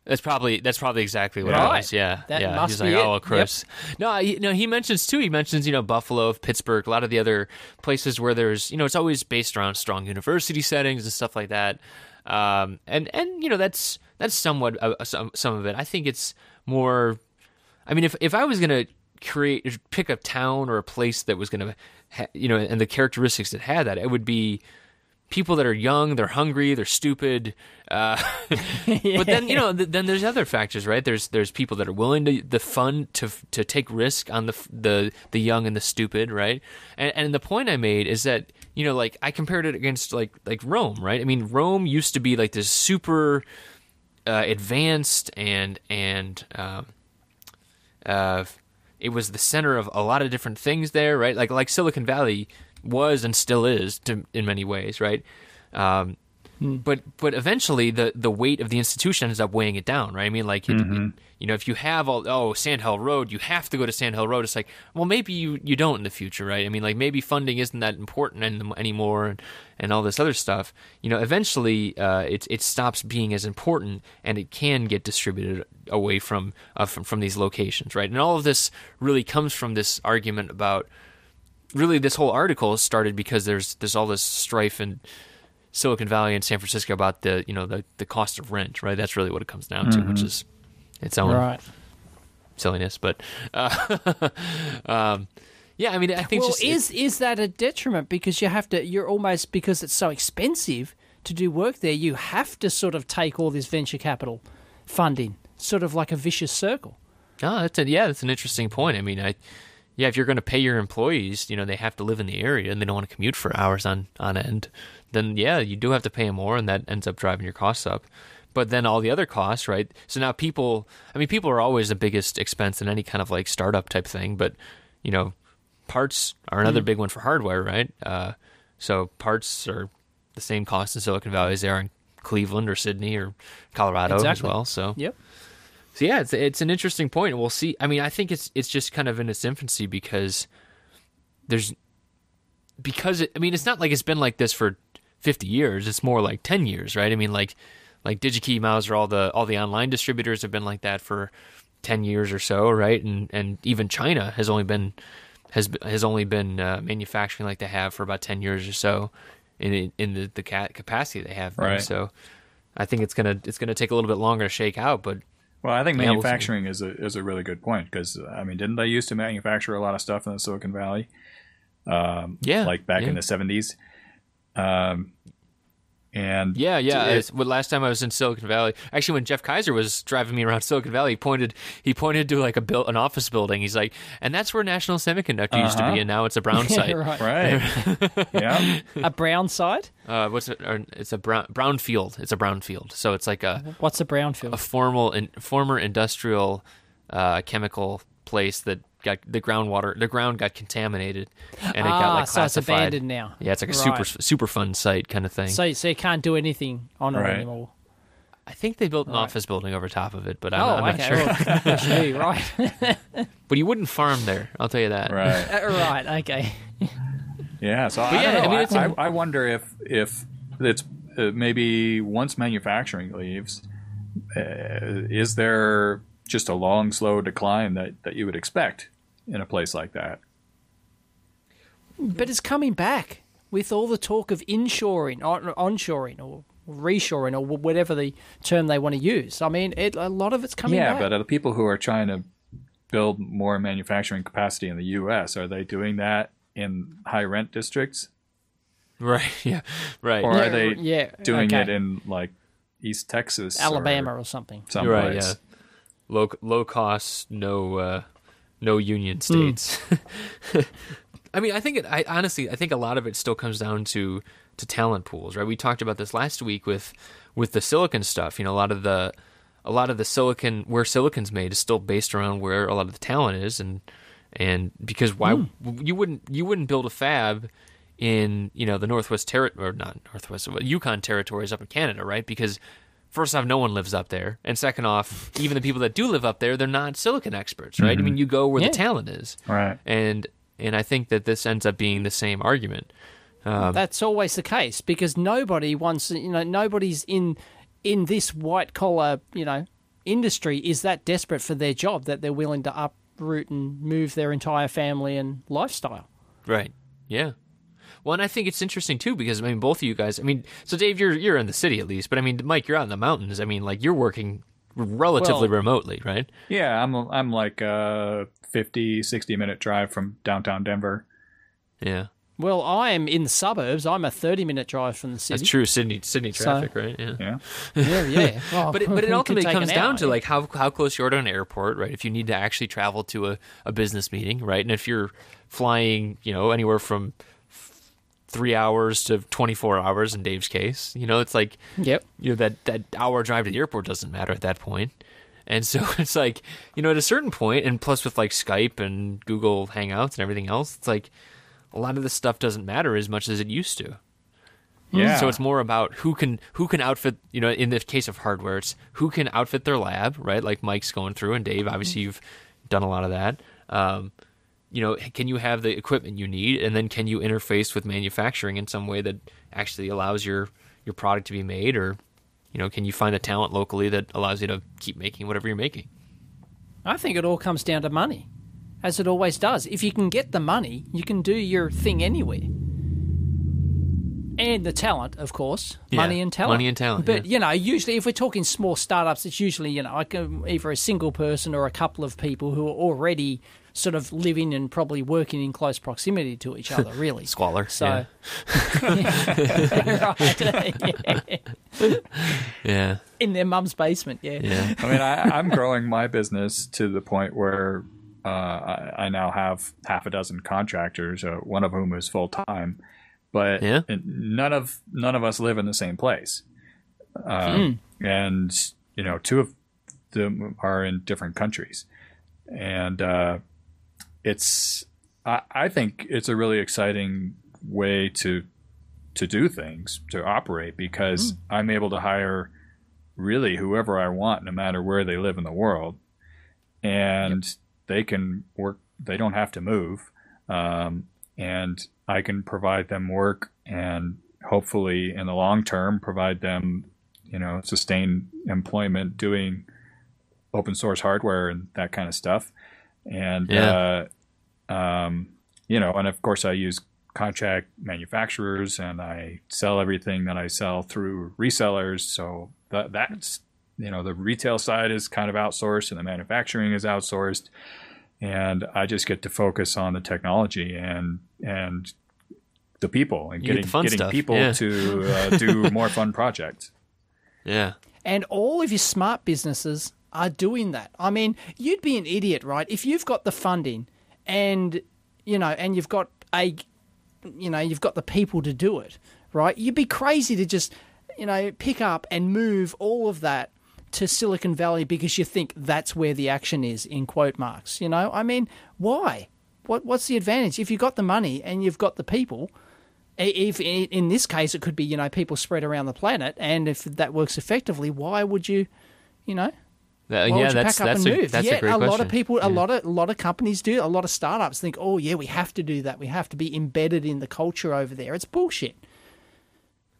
That's probably exactly what it was. Yeah. That yeah. must He's be like, it. oh, Chris. Yep. No, he mentions too. He mentions, Buffalo, Pittsburgh, a lot of the other places where there's, it's always based around strong university settings and stuff like that. And that's somewhat some of it. I think it's more. I mean, if I was gonna pick a town or a place that was gonna, and the characteristics that had that, it would be people that are young, they're hungry, they're stupid. But then then there's other factors, right? There's people that are willing to take risk on the young and the stupid, right? And the point I made is that I compared it against like Rome, right? I mean, Rome used to be like this super advanced and it was the center of a lot of different things there, right? Like Silicon Valley was and still is in many ways, right? But eventually the weight of the institution ends up weighing it down, right? I mean, like if you have Sand Hill Road, you have to go to Sand Hill Road. It's like, well, maybe you don't in the future, right? I mean, like maybe funding isn't that important anymore, and all this other stuff. Eventually it stops being as important, and it can get distributed away from these locations, right? And all of this really comes from this argument about. Really, this whole article started because there's all this strife in Silicon Valley and San Francisco about the cost of rent, right? That's really what it comes down to, which is its own silliness. But yeah, I mean, I think is that a detriment because you're almost because it's so expensive to do work there, you have to sort of take all this venture capital funding, sort of like a vicious circle. Oh, that's an interesting point. I mean, if you're going to pay your employees, they have to live in the area and they don't want to commute for hours on end, then yeah, you do have to pay them more, and that ends up driving your costs up. But then all the other costs, right? So now people are always the biggest expense in any kind of like startup type thing, but parts are another big one for hardware, right? So parts are the same cost in Silicon Valley as they are in Cleveland or Sydney or Colorado as well. So yep. So yeah, it's an interesting point, and we'll see. I mean, I think it's just kind of in its infancy because it's not like it's been like this for 50 years. It's more like 10 years, right? I mean, like DigiKey, Mauser, all the online distributors have been like that for 10 years or so, right? And even China has only been manufacturing like they have for about 10 years or so in the capacity they have. Right. So I think it's gonna take a little bit longer to shake out, but. Well, I think manufacturing is a really good point because I mean, didn't they used to manufacture a lot of stuff in the Silicon Valley? Like back in the 70s. And last time I was in Silicon Valley, actually, when Jeff Kaiser was driving me around Silicon Valley, he pointed to like an office building. He's like, and that's where National Semiconductor used to be, and now it's a brown site. Right. Yeah. A brown site? What's it? It's a brownfield. It's a brownfield. So it's like what's a brownfield? A former industrial chemical place that got the ground got contaminated, and it got like classified. So it's abandoned now. Yeah, it's like a super fun site kind of thing. So you can't do anything on it anymore. I think they built an office building over top of it, but I'm not sure. Well, right. But you wouldn't farm there, I'll tell you that. Right. Right. Okay. Yeah. So I wonder if it's maybe once manufacturing leaves, is there just a long, slow decline that you would expect in a place like that? But it's coming back with all the talk of inshoring, or onshoring, or reshoring, or whatever the term they want to use. I mean, a lot of it's coming back. Yeah, but the people who are trying to build more manufacturing capacity in the U.S., are they doing that in high-rent districts? Right, yeah, right. Or are they doing it in, like, East Texas? Alabama or something. Someplace. Right, yeah. Low cost, no union states. I mean, I honestly think a lot of it still comes down to talent pools, right? We talked about this last week with the silicon stuff. You know, a lot of the silicon, where silicon's made, is still based around where a lot of the talent is, and because you wouldn't build a fab in, you know, the Yukon territories up in Canada, right? Because first off, no one lives up there, and second off, even the people that do live up there, they're not silicon experts, right? I mean, you go where the talent is, right? And I think that this ends up being the same argument. That's always the case, because nobody wants, you know, nobody's in this white collar, you know, industry is that desperate for their job that they're willing to uproot and move their entire family and lifestyle. Right. Yeah. Well, and I think it's interesting too, because I mean, both of you guys. I mean, so Dave, you're in the city at least, but I mean, Mike, you're out in the mountains. I mean, like, you're working relatively remotely, right? Yeah, I'm like a 50-60 minute drive from downtown Denver. Yeah. Well, I am in the suburbs. I'm a 30-minute drive from the city. That's true. Sydney traffic, right? Yeah. Yeah. Well, but it ultimately comes down to like how close you are to an airport, right? If you need to actually travel to a business meeting, right? And if you're flying, you know, anywhere from 3 hours to 24 hours in Dave's case, you know, it's like, you know, that hour drive to the airport doesn't matter at that point. And so it's like, you know, at a certain point, and plus with like Skype and Google Hangouts and everything else, it's like a lot of this stuff doesn't matter as much as it used to. Yeah. So it's more about who can outfit, you know, in the case of hardware, it's who can outfit their lab, right? Like Mike's going through, and Dave, obviously you've done a lot of that. You know, can you have the equipment you need, and then can you interface with manufacturing in some way that actually allows your product to be made, or, you know, can you find the talent locally that allows you to keep making whatever you're making? I think it all comes down to money, as it always does. If you can get the money, you can do your thing anywhere. And the talent, of course. Money and talent. But, you know, usually if we're talking small startups, it's usually, you know, like either a single person or a couple of people who are already sort of living and probably working in close proximity to each other, really. Squalor. So, Yeah. In their mum's basement, Yeah. I mean, I'm growing my business to the point where I now have half a dozen contractors, one of whom is full time, but none of us live in the same place, and you know, two of them are in different countries, and I think it's a really exciting way to do things, to operate, because I'm able to hire really whoever I want, no matter where they live in the world, and they can work. They don't have to move, and I can provide them work, and hopefully in the long term provide them, you know, sustained employment doing open source hardware and that kind of stuff. And you know, and of course I use contract manufacturers, and I sell everything that I sell through resellers. So that's, you know, the retail side is kind of outsourced and the manufacturing is outsourced, and I just get to focus on the technology and the people, and getting people to do more fun projects. Yeah. And all of your smart businesses are doing that. I mean, you'd be an idiot, right? If you've got the funding and, you know, and you've got the people to do it, right? You'd be crazy to just, you know, pick up and move all of that to Silicon Valley because you think that's where the action is, in quote marks. You know, I mean, why? What's the advantage? If you've got the money and you've got the people, if in this case it could be, you know, people spread around the planet, and if that works effectively, why would you, you know? That's a great question. A lot of people, a lot of companies do. A lot of startups think, oh yeah, we have to do that. We have to be embedded in the culture over there. It's bullshit.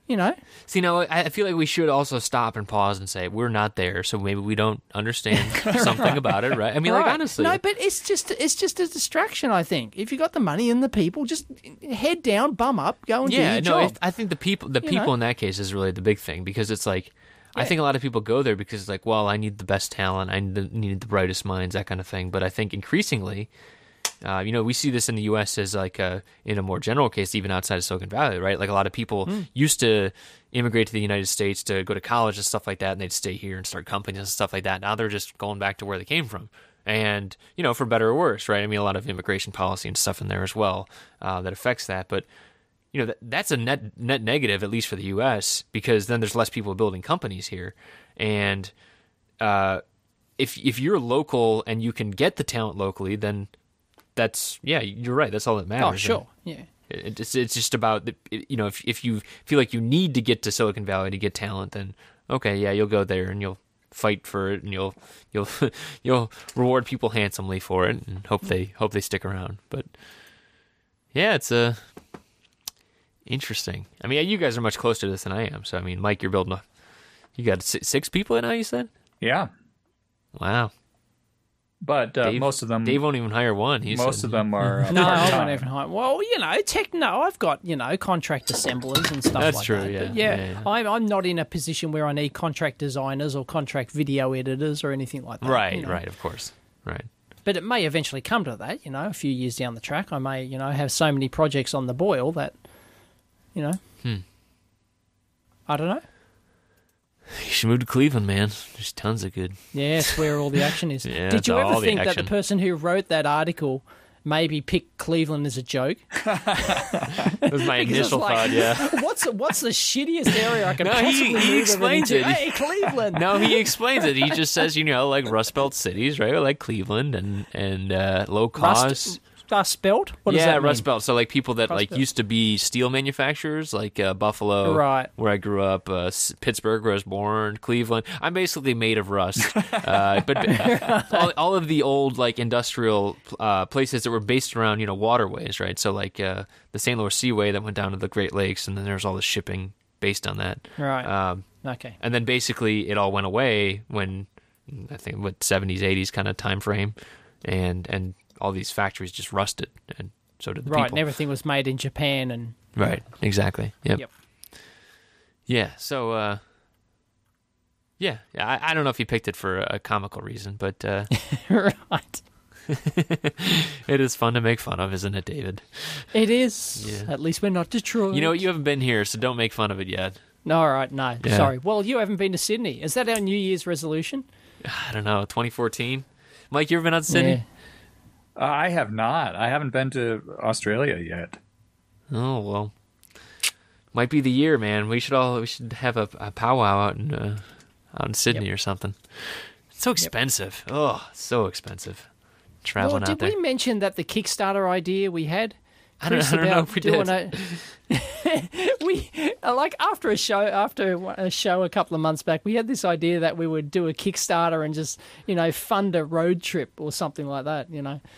You know. See, now I feel like we should also stop and pause and say we're not there, so maybe we don't understand something about it, right? I mean, like, honestly, no, but it's just a distraction. I think if you got the money and the people, just head down, bum up, go and do your job. I think the people in that case is really the big thing, because it's like. I think a lot of people go there because it's like, well, I need the best talent, I need the brightest minds, that kind of thing. But I think increasingly, you know, we see this in the U.S. as like in a more general case, even outside of Silicon Valley, right? Like a lot of people used to immigrate to the United States to go to college and stuff like that, and they'd stay here and start companies and stuff like that. Now they're just going back to where they came from, And, for better or worse, right? I mean, a lot of immigration policy and stuff in there as well that affects that. But, that's a net negative, at least for the U.S., because then there's less people building companies here. And if you're local and you can get the talent locally, then you're right. That's all that matters. Oh, sure. Yeah. It's just about, if you feel like you need to get to Silicon Valley to get talent, then okay, yeah, you'll go there and you'll fight for it and you'll reward people handsomely for it and hope they stick around. But yeah, it's interesting. I mean, you guys are much closer to this than I am. So I mean, Mike, you got 6 people now, you said? Yeah. Wow. But most of them... Dave won't even hire one. Most of them are No, I part-time. won't even hire... Well, I've got, contract assemblers and stuff That's like true, that. yeah. But Yeah. I'm not in a position where I need contract designers or contract video editors or anything like that. Right, of course. Right. But it may eventually come to that, a few years down the track. I may, have so many projects on the boil that, I don't know. You should move to Cleveland, man. There's tons of good. Yeah, it's where all the action is. Yeah, Did you all ever the think that action. the person who wrote that article maybe picked Cleveland as a joke? That was my Because initial it's like, thought, yeah. what's the shittiest area I can No, possibly move he explains into? it. Hey, Cleveland. No, he explains it. He just says, like Rust Belt cities, right? Like Cleveland and low cost. Spelt? What does that mean? Rust Belt. So like people that Rust Belt. used to be steel manufacturers, like Buffalo, Right. where I grew up, Pittsburgh, where I was born, Cleveland. I'm basically made of rust. But all of the old like industrial places that were based around waterways, right? So like the St. Louis Seaway that went down to the Great Lakes, and then there's all the shipping based on that. Right. Okay. And then basically it all went away when I think 70s, 80s kind of time frame, and all these factories just rusted, and so did the Right, people. and everything was made in Japan and... Right, exactly. Yep. Yeah, so, I don't know if he picked it for a comical reason, but Right. it is fun to make fun of, isn't it, David? It is. Yeah. At least we're not Detroit. You know what? You haven't been here, so don't make fun of it yet. No, all right, no. Yeah. Sorry. Well, you haven't been to Sydney. Is that our New Year's resolution? I don't know, 2014? Mike, you ever been out to Sydney? Yeah. I have not. I haven't been to Australia yet. Oh, well. Might be the year, man. We should have a powwow out in Sydney or something. It's so expensive. Oh, so expensitive. Traveling out there. Did we mention that the Kickstarter idea we had? I don't know if we did. We after a show a couple of months back, we had this idea that we would do a Kickstarter and just fund a road trip or something like that.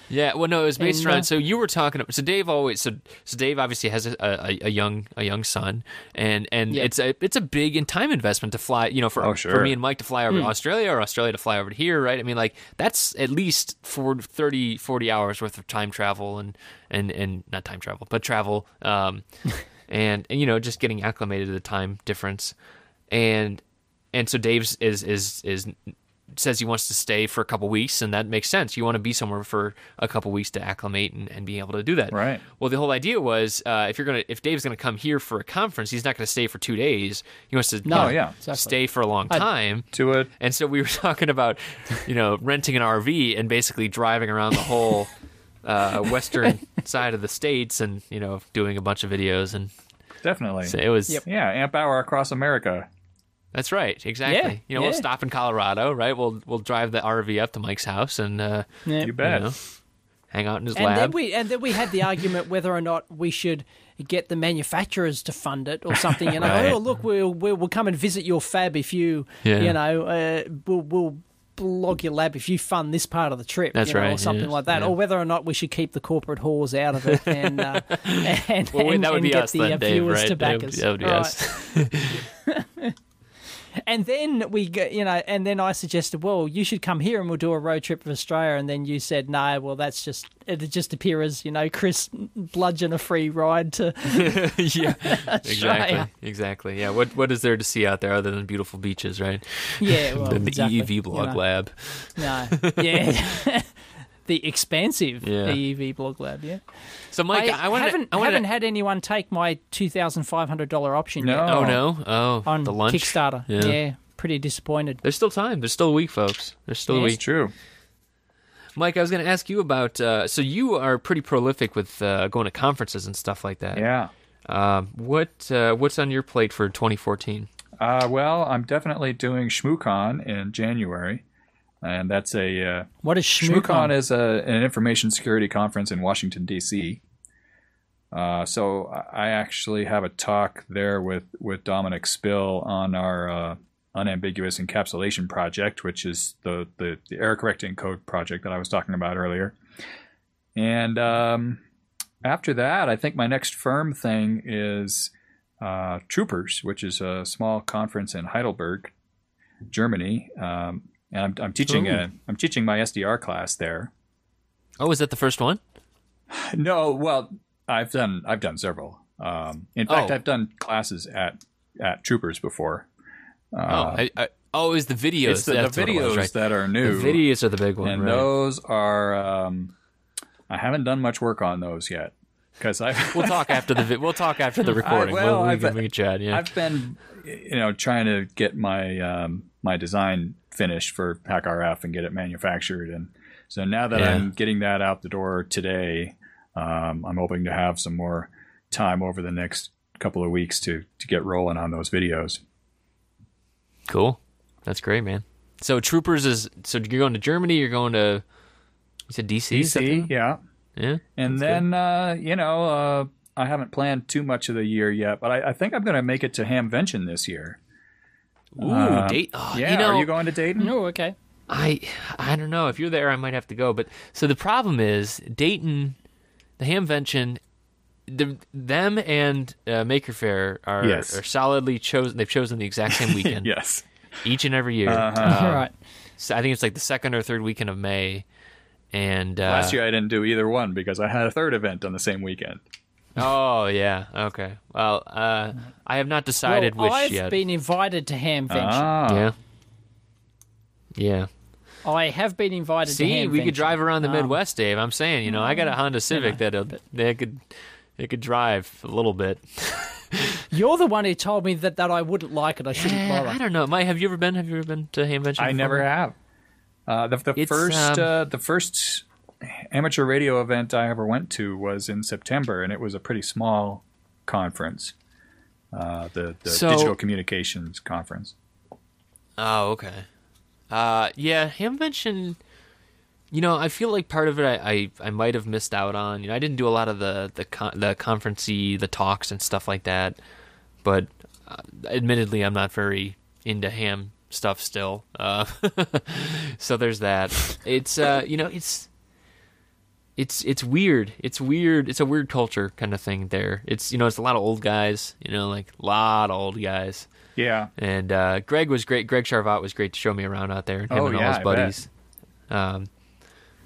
Yeah, well, no, it was based around. So you were talking. So Dave always. So Dave obviously has a young son, and it's a big and time investment to fly. For me and Mike to fly over to Australia, or Australia to fly over to here, right? I mean, like that's at least 40 hours worth of time travel and not time travel, but travel. And just getting acclimated to the time difference, and so Dave says he wants to stay for a couple weeks, and that makes sense. You want to be somewhere for a couple weeks to acclimate and be able to do that. Right. Well, the whole idea was if Dave's gonna come here for a conference, he's not gonna stay for 2 days. He wants to exactly. stay for a long time. To it. And so we were talking about renting an RV and basically driving around the whole western side of the states, and doing a bunch of videos, and definitely. so it was amp hour across America. That's right, exactly. We'll stop in Colorado, right? We'll drive the RV up to Mike's house and You bet. hang out in his lab. Then we had the argument whether or not we should get the manufacturers to fund it or something. Right. Oh look, we'll come and visit your fab if you we'll log your lab if you fund this part of the trip. That's right, or something like that. yeah. Or whether or not we should keep the corporate whores out of it and Well, that would be get us the then, Dave, viewers right? to back us. That would be us. And then we go, and then I suggested, well, you should come here and we'll do a road trip of Australia. And then you said, no, well, it'd just appear as, Chris bludgeon a free ride to Yeah, Australia. exactly. Yeah, what is there to see out there other than beautiful beaches, right? Yeah, well, Than the exactly, EEV blog lab. No, yeah. The expansive Yeah. EEV blog lab, yeah. So, Mike, I haven't had anyone take my $2,500 option No. yet Oh, no? Oh, on the lunch? Kickstarter. Yeah. Yeah, pretty disappointed. There's still time. There's still a week, folks. There's still a It's week. true. Mike, I was going to ask you about. So you are pretty prolific with going to conferences and stuff like that. Yeah. What's on your plate for 2014? Well, I'm definitely doing ShmooCon in January, and that's a what is ShmooCon? ShmooCon is an information security conference in Washington D.C. So I actually have a talk there with Dominic Spill on our unambiguous encapsulation project, which is the error correcting code project that I was talking about earlier. And after that, I think my next firm thing is Troopers, which is a small conference in Heidelberg, Germany. And I'm teaching my SDR class there. Oh, is that the first one? No, well, I've done several. In fact, I've done classes at Troopers before. Is the videos? It's the videos that are new. The videos are the big one, and right? Those are. I haven't done much work on those yet because we'll talk after the recording. We can chat. Yeah, I've been, trying to get my my design finished for HackRF and get it manufactured, and so now that I'm getting that out the door today, I'm hoping to have some more time over the next couple of weeks to get rolling on those videos. Cool. That's great, man. So Troopers you're going to Germany, you're going to, you said DC? DC, yeah. Yeah. And then, I haven't planned too much of the year yet, but I think I'm going to make it to Hamvention this year. Ooh, Dayton. Yeah, are you going to Dayton? No, okay. I don't know. If you're there, I might have to go. But so the problem is Dayton, the Hamvention, them and Maker Faire are solidly chosen. They've chosen the exact same weekend. Yes, each and every year. Right. So I think it's like the second or third weekend of May. And last year I didn't do either one because I had a third event on the same weekend. Oh yeah, okay. Well, I have not decided which yet. I've been invited to Hamvention. Yeah. I have been invited to Hamvention. See, we could drive around the Midwest, Dave. I'm saying, I got a Honda Civic that could drive a little bit. You're the one who told me that I wouldn't like it. I shouldn't bother. I don't know. Mike, have you ever been to Hamvention? I never have. The first amateur radio event I ever went to was in September, and it was a pretty small conference. The Digital Communications Conference. Oh, okay. Hamvention. I feel like part of it I might have missed out on. I didn't do a lot of the conferencey, the talks and stuff like that. But admittedly, I'm not very into ham stuff still. So there's that. It's it's weird. It's weird. It's a weird culture kind of thing there. It's it's a lot of old guys. Like a lot of old guys. Yeah. And Greg was great. Greg Charvat was great to show me around out there. Him and all his buddies. I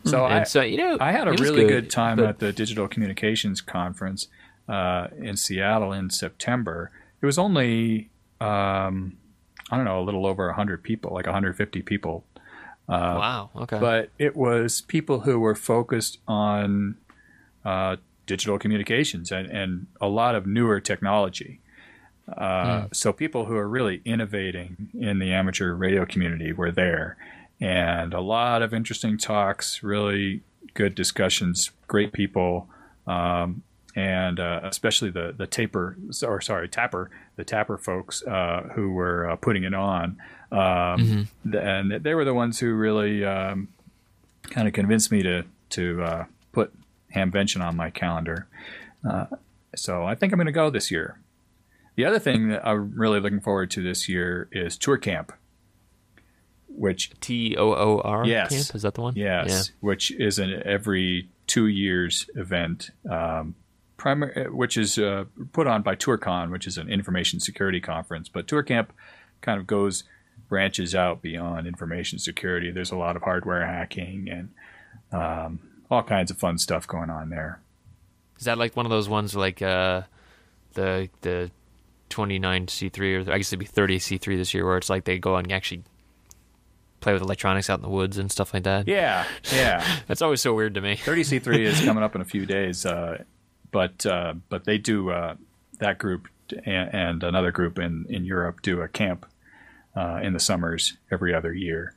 had a really good time at the Digital Communications Conference in Seattle in September. It was only, a little over 100 people, like 150 people. Wow, okay. But it was people who were focused on digital communications and a lot of newer technology. So people who are really innovating in the amateur radio community were there. And a lot of interesting talks, really good discussions, great people, and especially the Tapper folks who were putting it on. And they were the ones who really kind of convinced me to put Hamvention on my calendar. So I think I'm going to go this year. The other thing that I'm really looking forward to this year is Tour Camp. Which TOOR yes, camp? Is that the one? Yes, yeah. Which is an every 2 years event, which is put on by TourCon, which is an information security conference. But Tour Camp kind of branches out beyond information security. There's a lot of hardware hacking and all kinds of fun stuff going on there. Is that like one of those ones like the 29C3, or I guess it'd be 30C3 this year, where it's like they go and actually play with electronics out in the woods and stuff like that? Yeah. That's always so weird to me. 30C3 is coming up in a few days, but they do that group and another group in Europe do a camp in the summers every other year.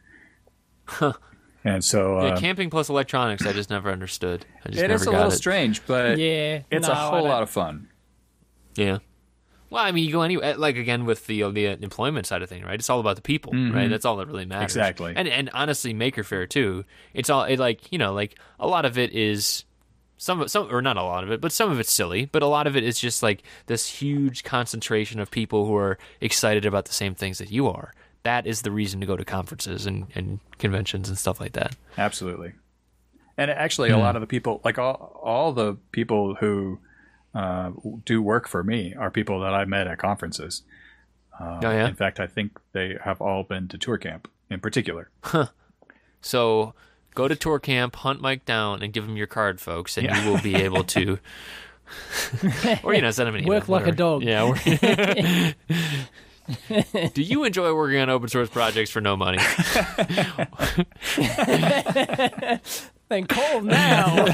Huh. And so camping plus electronics, I just never understood. I just it never is a got little it. strange, but it's a whole lot of fun. Yeah. Well, I mean, you go anyway. Like again with the employment side of thing, right? It's all about the people, right? That's all that really matters. Exactly. And honestly, Maker Faire too. It's all like a lot of it is some or not a lot of it, but some of it's silly. But a lot of it is just like this huge concentration of people who are excited about the same things that you are. That is the reason to go to conferences and conventions and stuff like that. Absolutely. And actually, a lot of the people, like all the people who do work for me, are people that I met at conferences. In fact, I think they have all been to Tour Camp in particular. So go to Tour Camp, hunt Mike down, and give him your card, folks, and you will be able to, or send him an email. Work like a dog. Yeah. Do you enjoy working on open source projects for no money? Then call now.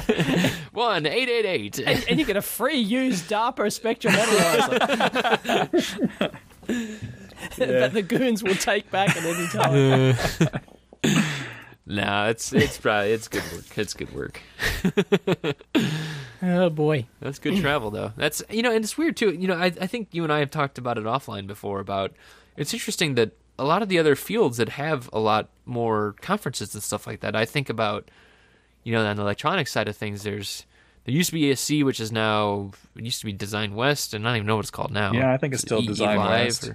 1-888. And you get a free used DARPA Spectrum analyzer that the goons will take back at any time. No, it's good work. It's good work. Oh boy, that's good travel though. That's and it's weird too. I think you and I have talked about it offline before. About it's interesting that a lot of the other fields that have a lot more conferences and stuff like that. I think about on the electronics side of things. There used to be ESC, which is now it used to be Design West, and I don't even know what it's called now. Yeah, I think it's still Design West.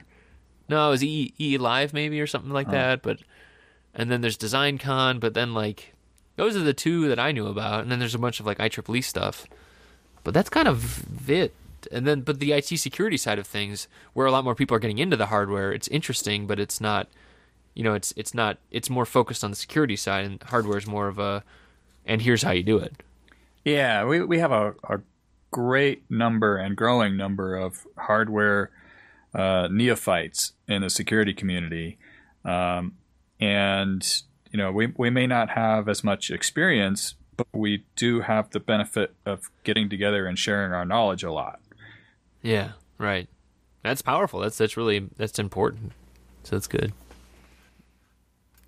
No, it was E Live maybe or something like that. But and then there's Design Con, but then like. Those are the two that I knew about, and then there's a bunch of like IEEE stuff. But that's kind of it. And then, but the IT security side of things, where a lot more people are getting into the hardware, it's interesting, but it's not, it's not. It's more focused on the security side, and hardware is more of a, and here's how you do it. Yeah, we have a great number and growing number of hardware neophytes in the security community, and. We may not have as much experience, but we do have the benefit of getting together and sharing our knowledge a lot. Yeah, right. That's powerful. That's important. So that's good.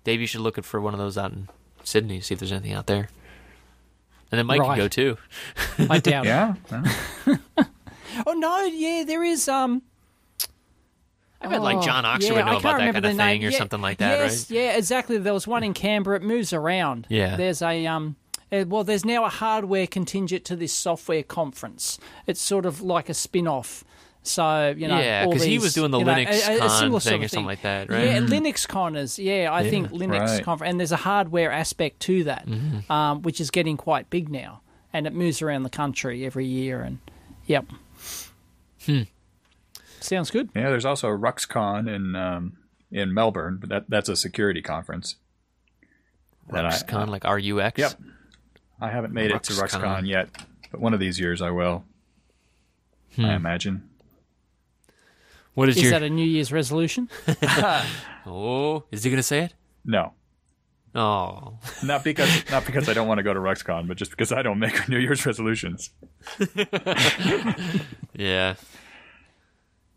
Dave, you should look for one of those out in Sydney, see if there's anything out there. And then Mike can go too. I doubt it. Yeah. Oh no, yeah, there is. I bet like John Oxford would know about that kind of thing or something like that, right? Yeah, exactly. There was one in Canberra. It moves around. Yeah. There's there's now a hardware contingent to this software conference. It's sort of like a spin-off. So, yeah, because he was doing the Linux Con thing or something like that, right? Yeah, Linux Conners. Yeah, I think Linux conference. And there's a hardware aspect to that, which is getting quite big now. And it moves around the country every year. And, yep. Sounds good. Yeah, there's also RuxCon in Melbourne, but that's a security conference. RuxCon, like RUX? Yep. I haven't made it to RuxCon yet, but one of these years I will. I imagine. What is that a New Year's resolution? Oh, is he going to say it? No. Oh. Not because I don't want to go to RuxCon, but just because I don't make New Year's resolutions. Yeah.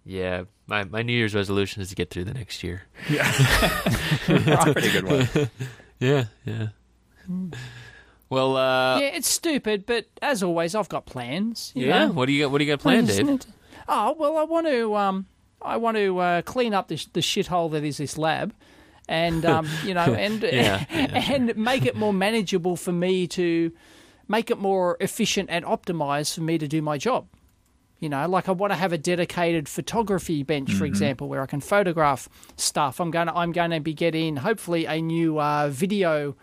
Yeah, my New Year's resolution is to get through the next year. Yeah, that's a pretty good one. Yeah. Well, yeah, it's stupid, but as always, I've got plans. You know? What do you got planned, Dave? Oh well, I want to clean up the shithole that is this lab, and and make it more manageable for me to make it more efficient and optimized for me to do my job. Like I want to have a dedicated photography bench, for example, where I can photograph stuff. I'm going to be getting hopefully a new video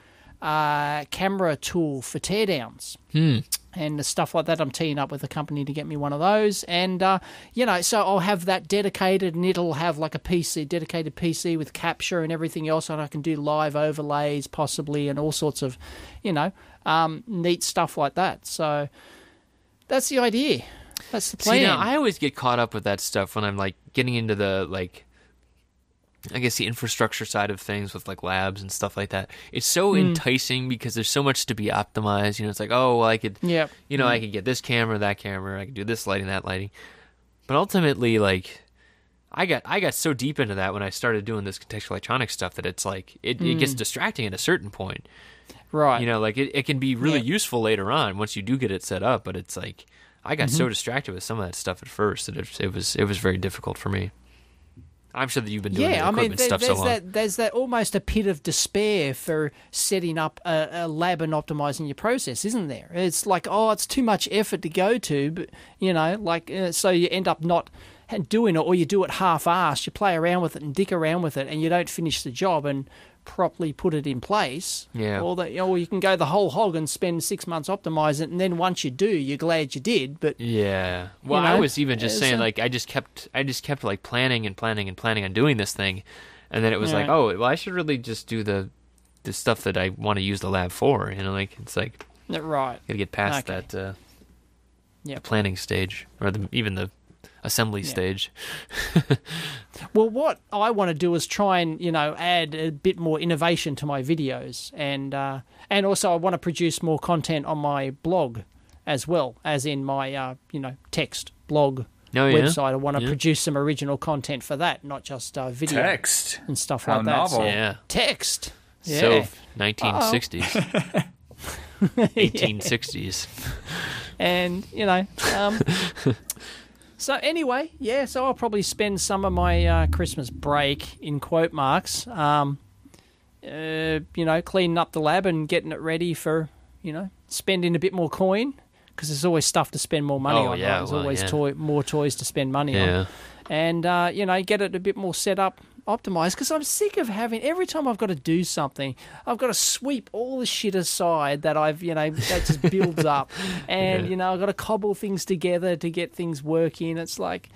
camera tool for teardowns. And the stuff like that. I'm teeing up with a company to get me one of those. And, so I'll have that dedicated, and it'll have like a dedicated PC with capture and everything else, and I can do live overlays possibly and all sorts of, neat stuff like that. So that's the idea. That's the plan. See, I always get caught up with that stuff when I'm like getting into the I guess the infrastructure side of things with like labs and stuff like that. It's so enticing because there's so much to be optimized. It's like, oh, well, I could, I could get this camera, that camera, I could do this lighting, that lighting. But ultimately, like, I got so deep into that when I started doing this contextual electronics stuff that it's like it gets distracting at a certain point. Right. You know, like it can be really useful later on once you do get it set up, but it's like I got so distracted with some of that stuff at first that it was very difficult for me. I'm sure that you've been doing the equipment stuff so long. There's that almost a pit of despair for setting up a lab and optimizing your process, isn't there? It's like, oh, it's too much effort to go to, but, you know, like so you end up not doing it, or you do it half-assed. You play around with it and dick around with it, and you don't finish the job and properly put it in place. Yeah. Or you can go the whole hog and spend 6 months optimizing it, and then once you do, you're glad you did. But yeah, well, I was even just saying, like, I just kept like planning on doing this thing, and then it was like, oh, well, I should really just do the stuff that I want to use the lab for. You know, like it's like right, gotta get past that the planning stage, or even the assembly stage. Well, what I want to do is try and, you know, add a bit more innovation to my videos, and also I want to produce more content on my blog as well, as in my text blog website. I want to produce some original content for that, not just video text and stuff How like that. novel. Yeah, text. Yeah. So 1960s, 1860s, and you know. So anyway, so I'll probably spend some of my Christmas break, in quote marks, cleaning up the lab and getting it ready for, spending a bit more coin, because there's always stuff to spend more money on. Yeah, right? There's always more toys to spend money on. And, get it a bit more set up, optimized, because I'm sick of having, every time I've got to do something, I've got to sweep all the shit aside that that just builds up. And, I've got to cobble things together to get things working. It's like,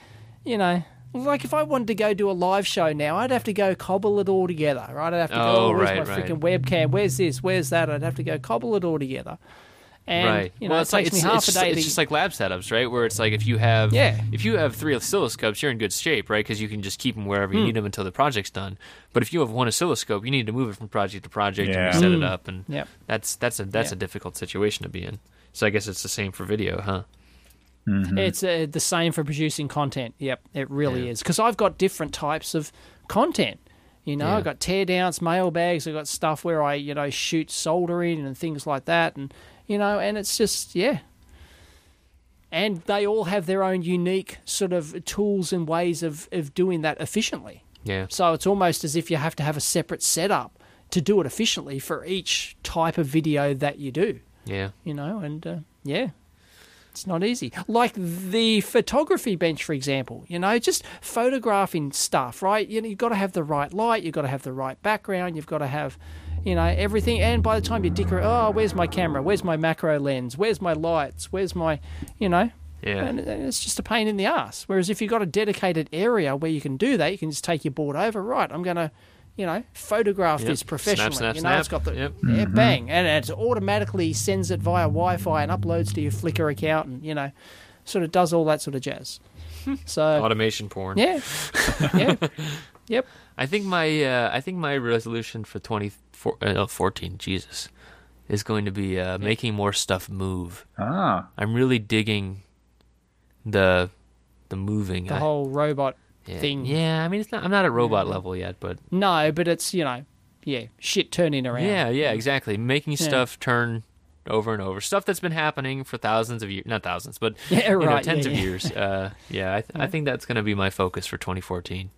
like if I wanted to go do a live show now, I'd have to go cobble it all together, right? I'd have to go, where's my freaking webcam? Where's this? Where's that? I'd have to go cobble it all together. And, it takes me half a day. It's just like lab setups, right? Where it's like if you have 3 oscilloscopes, you're in good shape, right? Because you can just keep them wherever you need them until the project's done. But if you have one oscilloscope, you need to move it from project to project and reset it up, and that's a difficult situation to be in. So I guess it's the same for video, huh? Mm-hmm. It's the same for producing content. Yep, it really is. Because I've got different types of content. I've got teardowns, mailbags. I've got stuff where I shoot soldering and things like that, and and it's just, And they all have their own unique sort of tools and ways of doing that efficiently. Yeah. So it's almost as if you have to have a separate setup to do it efficiently for each type of video that you do. Yeah. It's not easy. Like the photography bench, for example, just photographing stuff, right? You've got to have the right light, you've got to have the right background, you've got to have, everything. And by the time you dick around, where's my camera? Where's my macro lens? Where's my lights? Where's my, And it's just a pain in the ass. Whereas if you've got a dedicated area where you can do that, you can just take your board over, right, I'm going to, photograph this professionally. Snap. It's got the bang, and it automatically sends it via Wi-Fi and uploads to your Flickr account, and sort of does all that sort of jazz. So automation porn. Yeah. Yep. I think my resolution for 2014, Jesus, is going to be making more stuff move. I'm really digging the moving. The whole robot thing. Yeah, I mean, I'm not at robot level yet, but no, but it's shit turning around. Yeah, exactly. Making stuff turn over and over. Stuff that's been happening for thousands of years, not thousands, but tens of years. I think that's going to be my focus for 2014.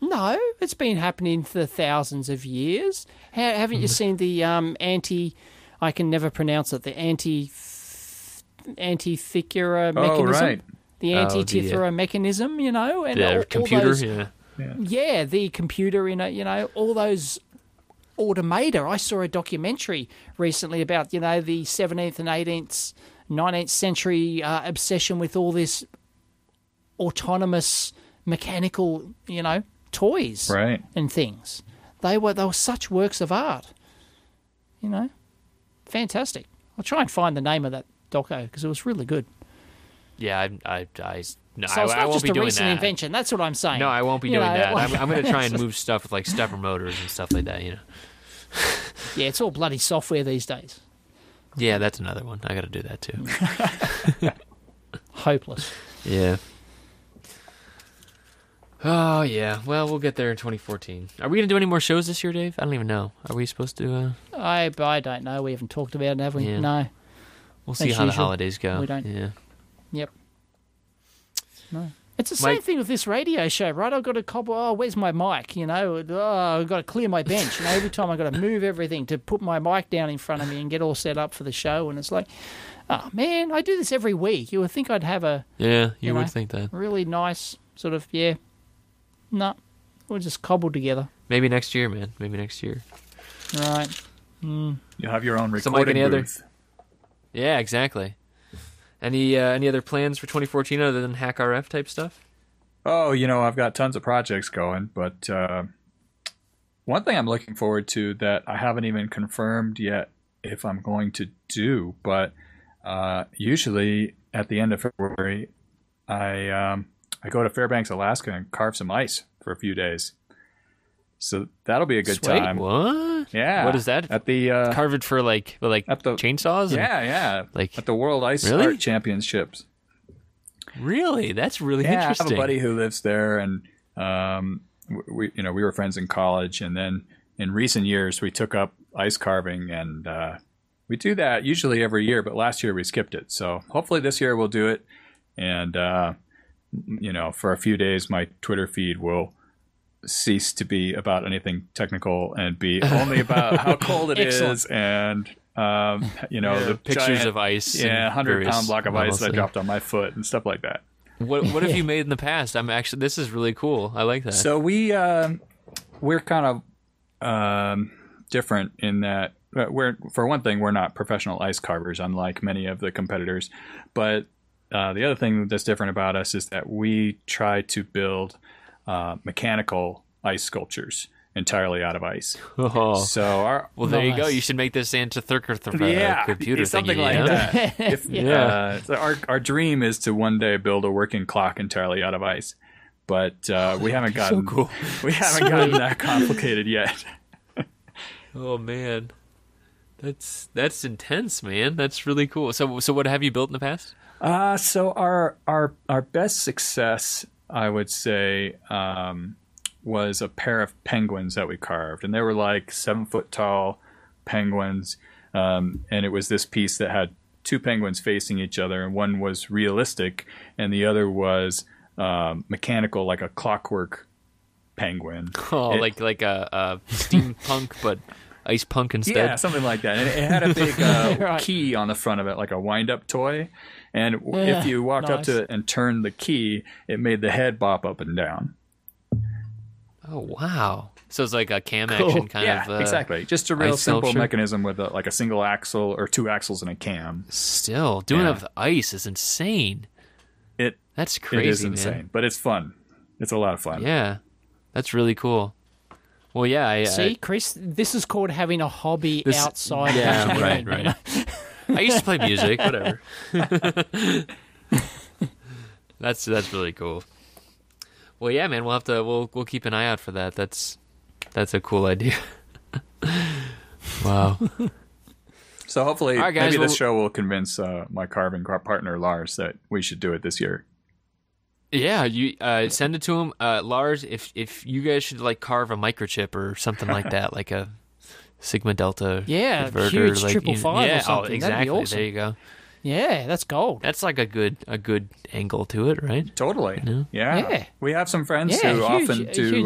No, it's been happening for thousands of years. Haven't you seen the I can never pronounce it. The anti-thicura mechanism. Oh, right. The anti-tithera mechanism, and the computer, all those, the computer all those automata. I saw a documentary recently about, the 17th and 18th, 19th century obsession with all this autonomous mechanical, toys and things. They were such works of art, Fantastic. I'll try and find the name of that doco because it was really good. Yeah, no, I it's won't not just be a doing recent that. invention. That's what I'm saying. No, I won't be doing that. I'm going to try and move stuff with like stepper motors and stuff like that. Yeah, it's all bloody software these days. Yeah, that's another one. I got to do that too. Hopeless. Yeah. Oh, yeah. Well, we'll get there in 2014. Are we going to do any more shows this year, Dave? I don't even know. Are we supposed to? I don't know. We haven't talked about it, have we? Yeah. No. We'll see how the holidays go. We don't. Yeah. Yep. No. It's the same thing with this radio show, right? I've got to cobble, where's my mic? You know, I've got to clear my bench. You know, every time I've got to move everything to put my mic down in front of me and get all set up for the show. And it's like, oh, man, I do this every week. You would think I'd have a... Yeah, you would think that. Really nice sort of, No, we'll just cobble together. Maybe next year, man. Maybe next year. Right. You'll have your own recording booth. Yeah, exactly. Any other plans for 2014 other than Hack RF type stuff? Oh, I've got tons of projects going, but one thing I'm looking forward to that I haven't even confirmed yet if I'm going to do, but usually at the end of February, I go to Fairbanks, Alaska, and carve some ice for a few days. So that'll be a good time. What? Yeah. What is that? At the carve it for at the chainsaws? Yeah. At the World Ice Art Championships. Really? That's really interesting. I have a buddy who lives there, and we were friends in college, and then in recent years we took up ice carving, and we do that usually every year, but last year we skipped it. So hopefully this year we'll do it, and for a few days my Twitter feed will cease to be about anything technical and be only about how cold it is and the pictures giant, of ice, 100-pound block of ice that I dropped on my foot and stuff like that. What have you made in the past? This is really cool. I like that. So we're kind of different in that for one thing, we're not professional ice carvers, unlike many of the competitors, but the other thing that's different about us is that we try to build mechanical ice sculptures entirely out of ice. Oh. So there you go. You should make this into computer something thingy, like that. Our dream is to one day build a working clock entirely out of ice, but we haven't gotten gotten that complicated yet. Oh man, that's intense, man. That's really cool. So what have you built in the past? So our best success, I would say, was a pair of penguins that we carved, and they were like 7-foot tall penguins, and it was this piece that had two penguins facing each other, and one was realistic and the other was mechanical, like a clockwork penguin. Like a steampunk but ice punk instead. Yeah, something like that. And it had a big key on the front of it, like a wind-up toy, and if you walked up to it and turned the key, it made the head bop up and down. Oh, wow. So it's like a cam action kind of... Yeah, exactly. Just a real simple mechanism with like a single axle or two axles and a cam. Still, doing it with ice is insane. That's crazy, It is insane, man. But it's fun. It's a lot of fun. Yeah, that's really cool. Well, yeah. See, Chris, this is called having a hobby outside. Yeah, right. I used to play music, whatever. That's really cool. Well, yeah, man, we'll keep an eye out for that. That's a cool idea. Wow. So hopefully, maybe this show will convince my carving partner Lars that we should do it this year. Yeah, you send it to him, Lars. If you guys should carve a microchip or something like that, like a Sigma Delta. Yeah, converter, huge 555 or something. exactly. That'd be awesome. There you go. Yeah, that's gold. That's like a good angle to it, right? Totally. You know? Yeah. We have some friends who often do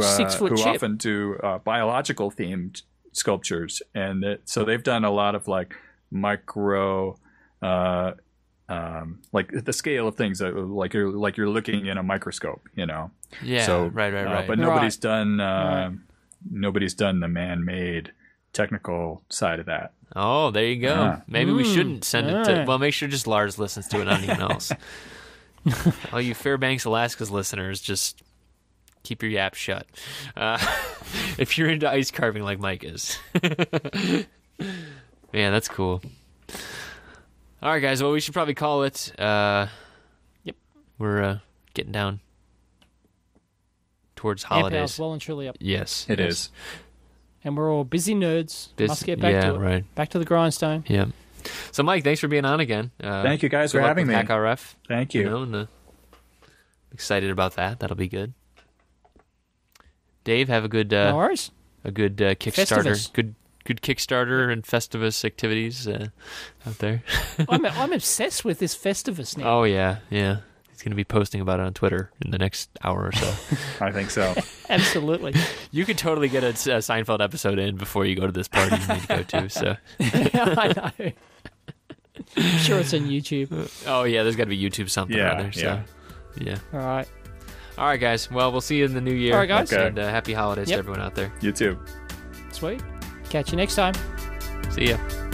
biological themed sculptures, and so they've done a lot of micro, like the scale of things, like you're looking in a microscope, Yeah. So right. But nobody's done the man-made technical side of that. Oh, there you go. Yeah. Maybe we shouldn't send it to... Well, make sure just Lars listens to it, not anything else. All you Fairbanks, Alaska's listeners, just keep your yap shut. If you're into ice carving like Mike is. Man, that's cool. All right, guys. Well, we should probably call it. Yep. We're getting down towards holidays. Amp well and truly up. Yes. It is. And we're all busy nerds. Must get back to it. Right. Back to the grindstone. Yeah. So, Mike, thanks for being on again. Thank you guys for having me. Hack RF. Thank you. I'm excited about that. That'll be good. Dave, have a good no worries. A good Kickstarter. Festivus. Good Kickstarter and Festivus activities out there. I'm obsessed with this Festivus now. Oh yeah. He's going to be posting about it on Twitter in the next hour or so. I think so. Absolutely. You could totally get a Seinfeld episode in before you go to this party you need to go to. So. I know. I'm sure it's on YouTube. Oh yeah, there's got to be YouTube something on there. So. Yeah. All right. All right, guys. Well, we'll see you in the new year. All right, guys. Okay. And happy holidays to everyone out there. You too. Sweet. Catch you next time. See ya.